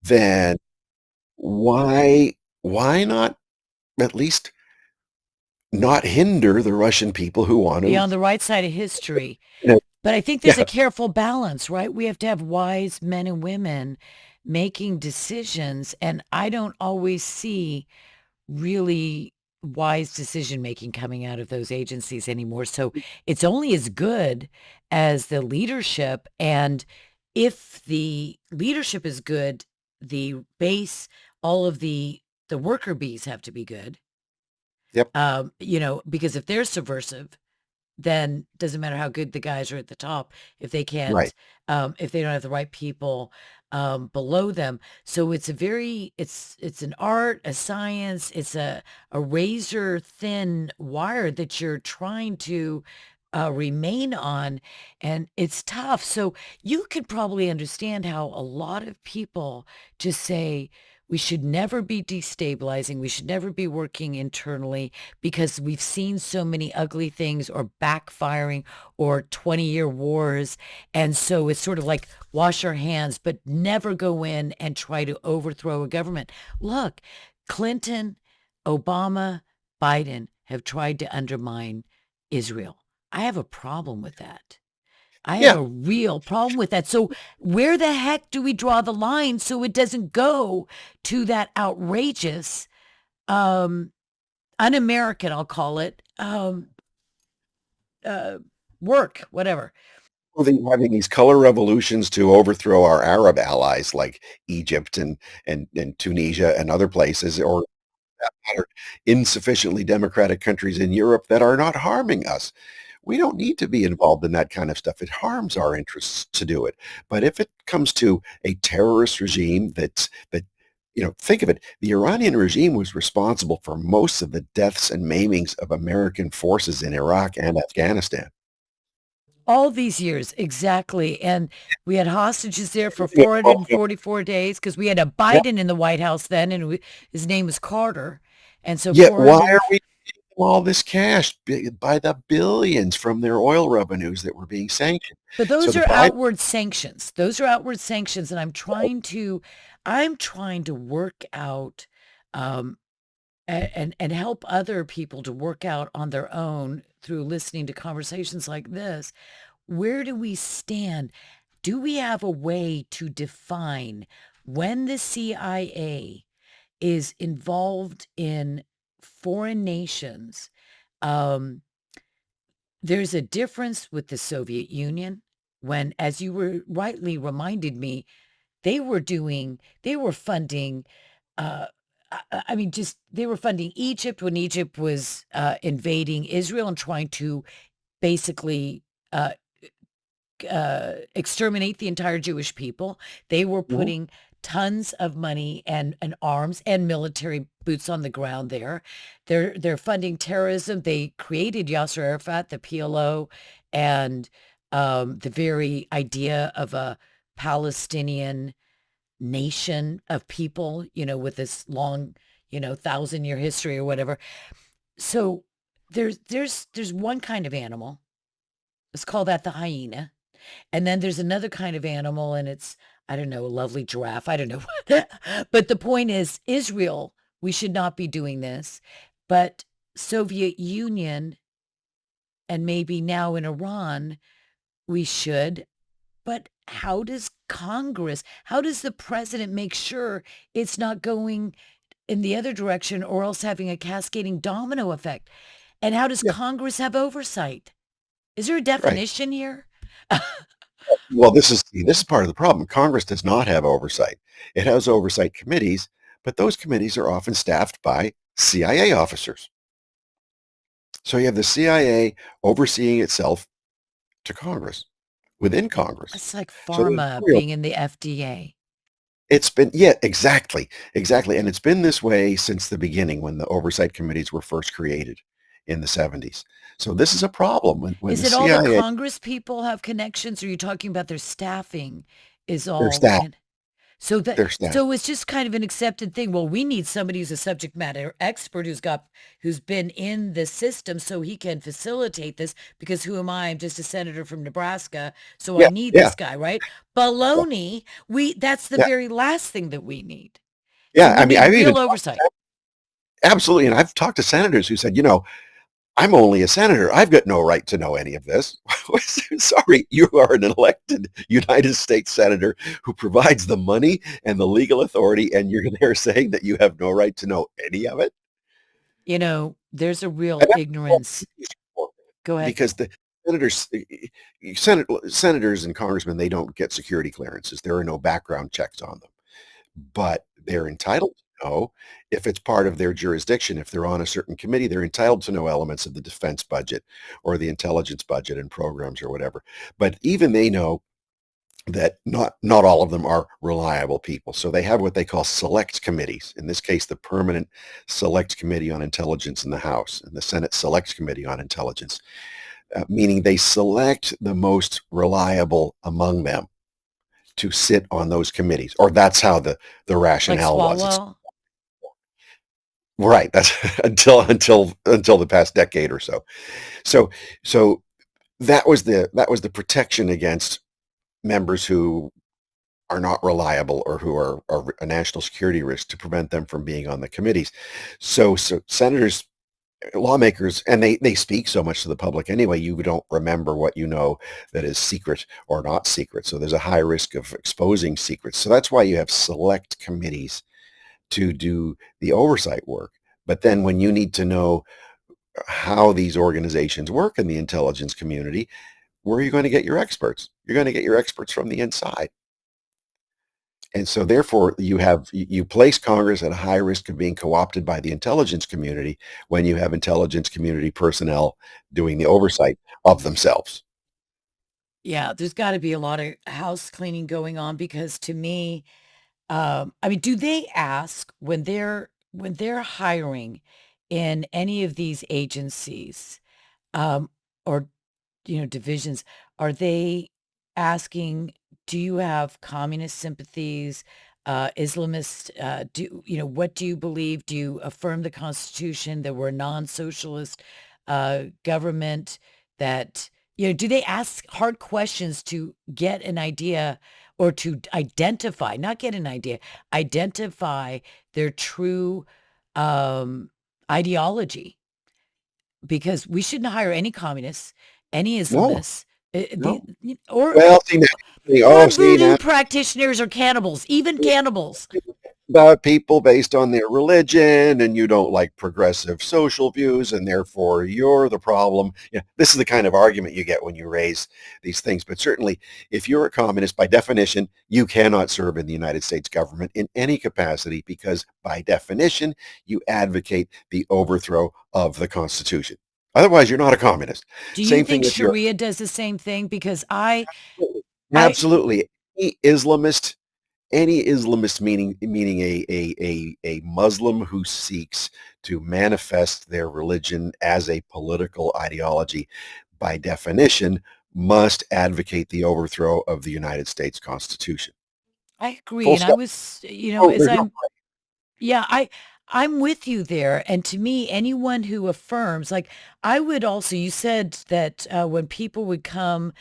then why not at least not hinder the Russian people who want Be to, on the right side of history. you know, But I think there's a yeah, careful balance, right? We have to have wise men and women making decisions. And I don't always see really wise decision making coming out of those agencies anymore. So it's only as good as the leadership. And if the leadership is good, the base, all of the worker bees have to be good. yep, Because if they're subversive, then doesn't matter how good the guys are at the top if they right. can't, if they don't have the right people below them. So it's an art, a science, it's a razor thin wire that you're trying to remain on, and it's tough. So you could probably understand how a lot of people just say, we should never be destabilizing. We should never be working internally because we've seen so many ugly things or backfiring or 20-year wars. And so it's sort of like wash our hands, but never go in and try to overthrow a government. Look, Clinton, Obama, Biden have tried to undermine Israel. I have a problem with that. I have Yeah, a real problem with that. So where the heck do we draw the line so it doesn't go to that outrageous, um, un-American, I'll call it, uh, work, whatever. Well, they're having these color revolutions to overthrow our Arab allies like Egypt and Tunisia and other places, or that matter, insufficiently democratic countries in Europe that are not harming us. We don't need to be involved in that kind of stuff. It harms our interests to do it. But if it comes to a terrorist regime think of it, the Iranian regime was responsible for most of the deaths and maimings of American forces in Iraq and Afghanistan. All these years, exactly, and we had hostages there for 444 days because we had a Yeah. Biden in the White House then, and his name was Carter, and so Yet why are 400. we giving them all this cash by the billions from their oil revenues that were being sanctioned? But So those the are Biden, outward sanctions. Those are outward sanctions, and I'm trying to work out, um, and help other people to work out on their own through listening to conversations like this. Where do we stand? Do we have a way to define when the CIA is involved in foreign nations? Um, there's a difference with the Soviet Union when, as you were rightly reminded me, they were funding, uh, I mean, just they were funding Egypt when Egypt was invading Israel and trying to basically uh, exterminate the entire Jewish people. They were Mhm. putting tons of money and arms and military boots on the ground there. They're funding terrorism. They created Yasser Arafat, the PLO, and the very idea of a Palestinian nation of people, with this long, 1,000-year history or whatever. So there's one kind of animal. Let's call that the hyena. And then there's another kind of animal, and it's, I don't know, a lovely giraffe. I don't know. But the point is, Israel, we should not be doing this. But Soviet Union and maybe now in Iran, we should. But how does the president make sure it's not going in the other direction or else having a cascading domino effect? And how does Yeah, Congress have oversight? Is there a right. definition here? Well, this is part of the problem. Congress does not have oversight. It has oversight committees, but those committees are often staffed by CIA officers. So you have the CIA overseeing itself to Congress, within Congress. It's like So the pharma editorial, being in the FDA. it's been, yeah, exactly, exactly. And it's been this way since the beginning when the oversight committees were first created in the 70s. So this is a problem when Is the it all the CIA, Congress people have connections, or are you talking about their staffing is their all staff, their staff. so it's just kind of an accepted thing. Well, we need somebody who's a subject matter expert who's been in the system so he can facilitate this because who am I? I'm just a senator from Nebraska, so I Yeah, need yeah, this guy, right? yeah, Baloney. That's the yeah. very last thing that we need. So Yeah, we I mean, need I've even real talked oversight. absolutely, and I've talked to senators who said, "I'm only a senator. I've got no right to know any of this." Sorry, you are an elected United States senator who provides the money and the legal authority, and you're there saying that you have no right to know any of it? There's a real And that's the ignorance. qualification for it, Go ahead. because the senators and congressmen, they don't get security clearances. There are no background checks on them. But they're entitled to know if it's part of their jurisdiction. If they're on a certain committee, they're entitled to know elements of the defense budget or the intelligence budget and programs or whatever. But even they know that not all of them are reliable people. So they have what they call select committees. In this case, the Permanent Select Committee on Intelligence in the House and the Senate Select Committee on Intelligence, meaning they select the most reliable among them to sit on those committees, or that's how the Like rationale was. It's swallow. right. That's until the past decade or so. So so that was the protection against members who are not reliable or who are a national security risk, to prevent them from being on the committees. So senators, lawmakers, and they speak so much to the public anyway, you don't remember what you know that is secret or not secret. So there's a high risk of exposing secrets. So that's why you have select committees to do the oversight work. But then when you need to know how these organizations work in the intelligence community, where are you going to get your experts? You're going to get your experts from the inside. And so therefore you place Congress at a high risk of being co-opted by the intelligence community when you have intelligence community personnel doing the oversight of themselves. Yeah, there's got to be a lot of house cleaning going on because to me, I mean, do they ask when they're hiring in any of these agencies, um, or divisions, are they asking, do you have communist sympathies, Islamist, what do you believe? Do you affirm the Constitution that we're a non-socialist government that, do they ask hard questions to get an idea or to identify, not get an idea, identify their true ideology? Because we shouldn't hire any communists, any No, Islamists, no. or Well, see voodoo now practitioners or cannibals, even cannibals. about people based on their religion and you don't like progressive social views and therefore you're the problem. Yeah, this is the kind of argument you get when you raise these things. But certainly if you're a communist, by definition, you cannot serve in the United States government in any capacity because by definition, you advocate the overthrow of the Constitution. Otherwise, you're not a communist. Do you Same thing think with your Sharia does the same thing? Because I, absolutely any Islamist meaning a Muslim who seeks to manifest their religion as a political ideology, by definition, must advocate the overthrow of the United States Constitution. I agree, Full and I stop. was, Oh, as there's no I'm, yeah, I'm with you there. And to me, anyone who affirms, like, I would also, you said that when people would come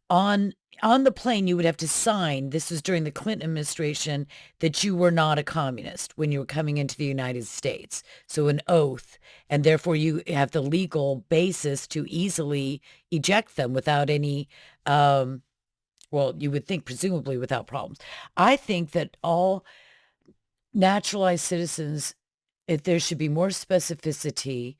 on on the plane, you would have to sign, this was during the Clinton administration, that you were not a communist when you were coming into the United States. So an oath, and therefore you have the legal basis to easily eject them without any, well, you would think presumably without problems. I think that all naturalized citizens, if there should be more specificity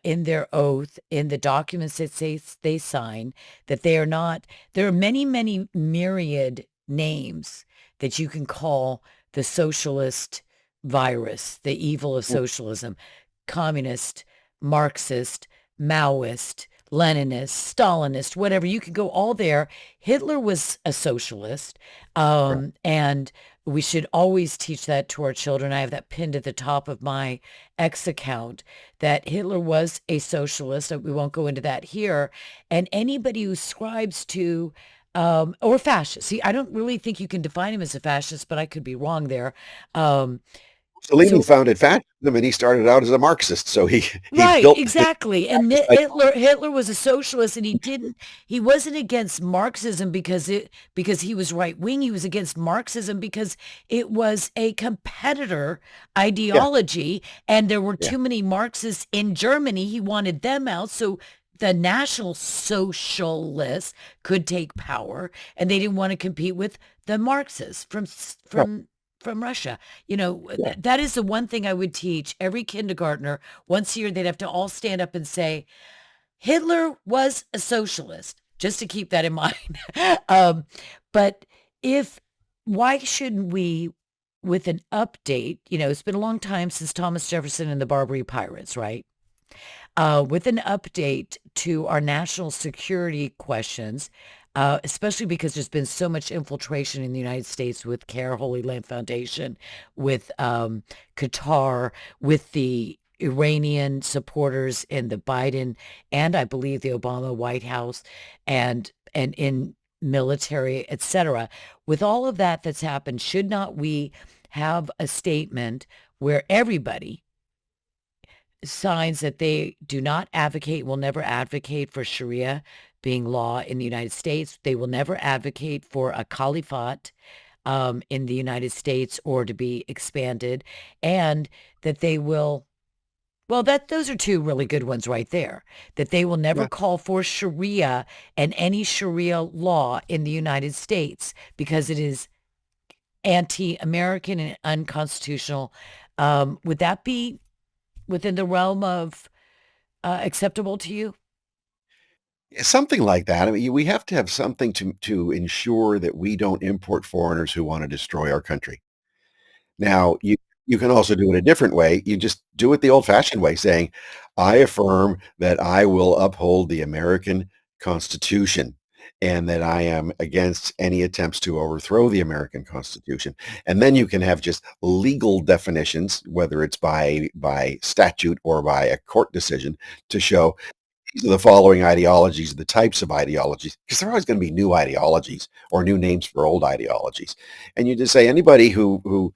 in their oath, in the documents that say they sign, that they are not, there are many, many myriad names that you can call the socialist virus, the evil of socialism, communist, Marxist, Maoist, Leninist, Stalinist, whatever. You could go all there. Hitler was a socialist. right. And we should always teach that to our children. I have that pinned at the top of my X account that Hitler was a socialist. We won't go into that here. And anybody who ascribes to or fascist. See, I don't really think you can define him as a fascist, but I could be wrong there. Um, Mussolini so founded fascism and he started out as a Marxist. So he Right, built his exactly. And Hitler was a socialist and he wasn't against Marxism because he was right wing. He was against Marxism because it was a competitor yeah, ideology and there were yeah, too many Marxists in Germany. He wanted them out so the National Socialists could take power and they didn't want to compete with the Marxists right, from Russia. yeah. That is the one thing I would teach every kindergartner. Once a year, they'd have to all stand up and say, Hitler was a socialist, just to keep that in mind. um, but if, why shouldn't we, with an update, it's been a long time since Thomas Jefferson and the Barbary Pirates, right? With an update to our national security questions, especially because there's been so much infiltration in the United States with CARE, Holy Land Foundation, with Qatar, with the Iranian supporters in the Biden and I believe the Obama White House and in military, etc. With all of that that's happened, should not we have a statement where everybody signs that they do not advocate, will never advocate for Sharia being law in the United States. They will never advocate for a caliphate in the United States or to be expanded, and that they will. Well, those are two really good ones right there. That they will never Yeah. call for Sharia and any Sharia law in the United States because it is anti-American and unconstitutional. Would that be within the realm of acceptable to you? Something like that. I mean, we have to have something to ensure that we don't import foreigners who wanna destroy our country. Now, you can also do it a different way. You just do it the old-fashioned way, saying, "I affirm that I will uphold the American Constitution, and that I am against any attempts to overthrow the American Constitution." And then you can have just legal definitions, whether it's by statute or by a court decision, to show these are the following ideologies, the types of ideologies, because there are always going to be new ideologies or new names for old ideologies. And you just say anybody who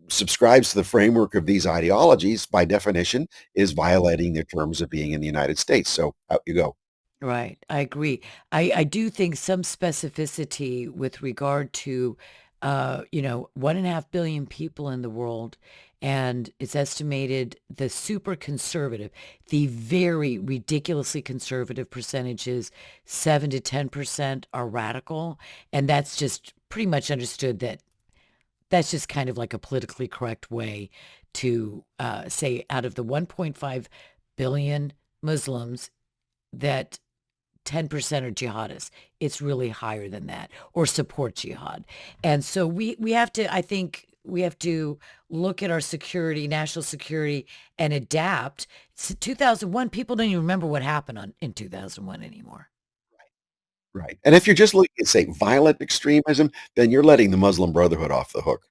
subscribes to the framework of these ideologies, by definition, is violating the terms of being in the United States. So out you go. Right, I agree. I do think some specificity with regard to, 1.5 billion people in the world, and it's estimated the super conservative, the very ridiculously conservative percentages, 7 to 10% are radical, and that's just pretty much understood that that's just kind of like a politically correct way to, say out of the 1.5 billion Muslims that 10% are jihadists. It's really higher than that or support jihad. And so we have to, I think we have to look at our security, national security, and adapt. 2001, people don't even remember what happened in 2001 anymore. Right. And if you're just looking at, say, violent extremism, then you're letting the Muslim Brotherhood off the hook.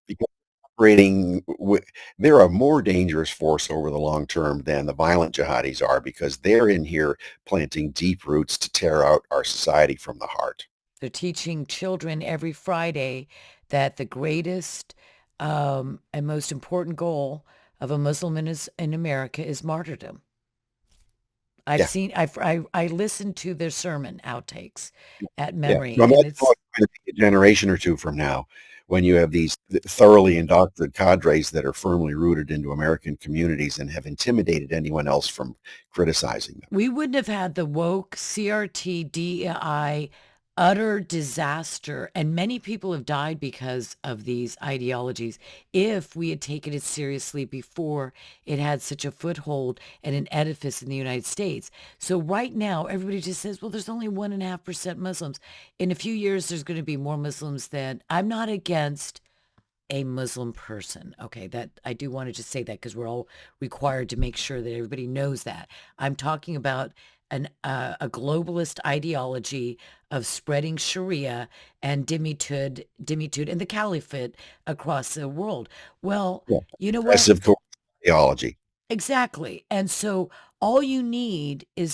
Because operating wi they're a more dangerous force over the long term than the violent jihadis are, because they're in here planting deep roots to tear out our society from the heart. They're teaching children every Friday that the greatest and most important goal of a Muslim in America is martyrdom. Yeah, I listened to their sermon outtakes at yeah. memory, Well, and imagine it's what it's gonna be a generation or 2 from now when you have these thoroughly indoctrinated cadres that are firmly rooted into American communities and have intimidated anyone else from criticizing them. we wouldn't have had the woke CRT DEI utter disaster, and many people have died because of these ideologies if we had taken it seriously before it had such a foothold and an edifice in the United States. So right now, everybody just says, well, there's only 1.5% Muslims. In a few years, there's going to be more Muslims than I'm not against a Muslim person. Okay, that I do want to just say that because we're all required to make sure that everybody knows that. I'm talking about a globalist ideology of spreading Sharia and dimitude and the caliphate across the world. Well, Yeah. you know what? Progressive theology. Exactly. And so all you need is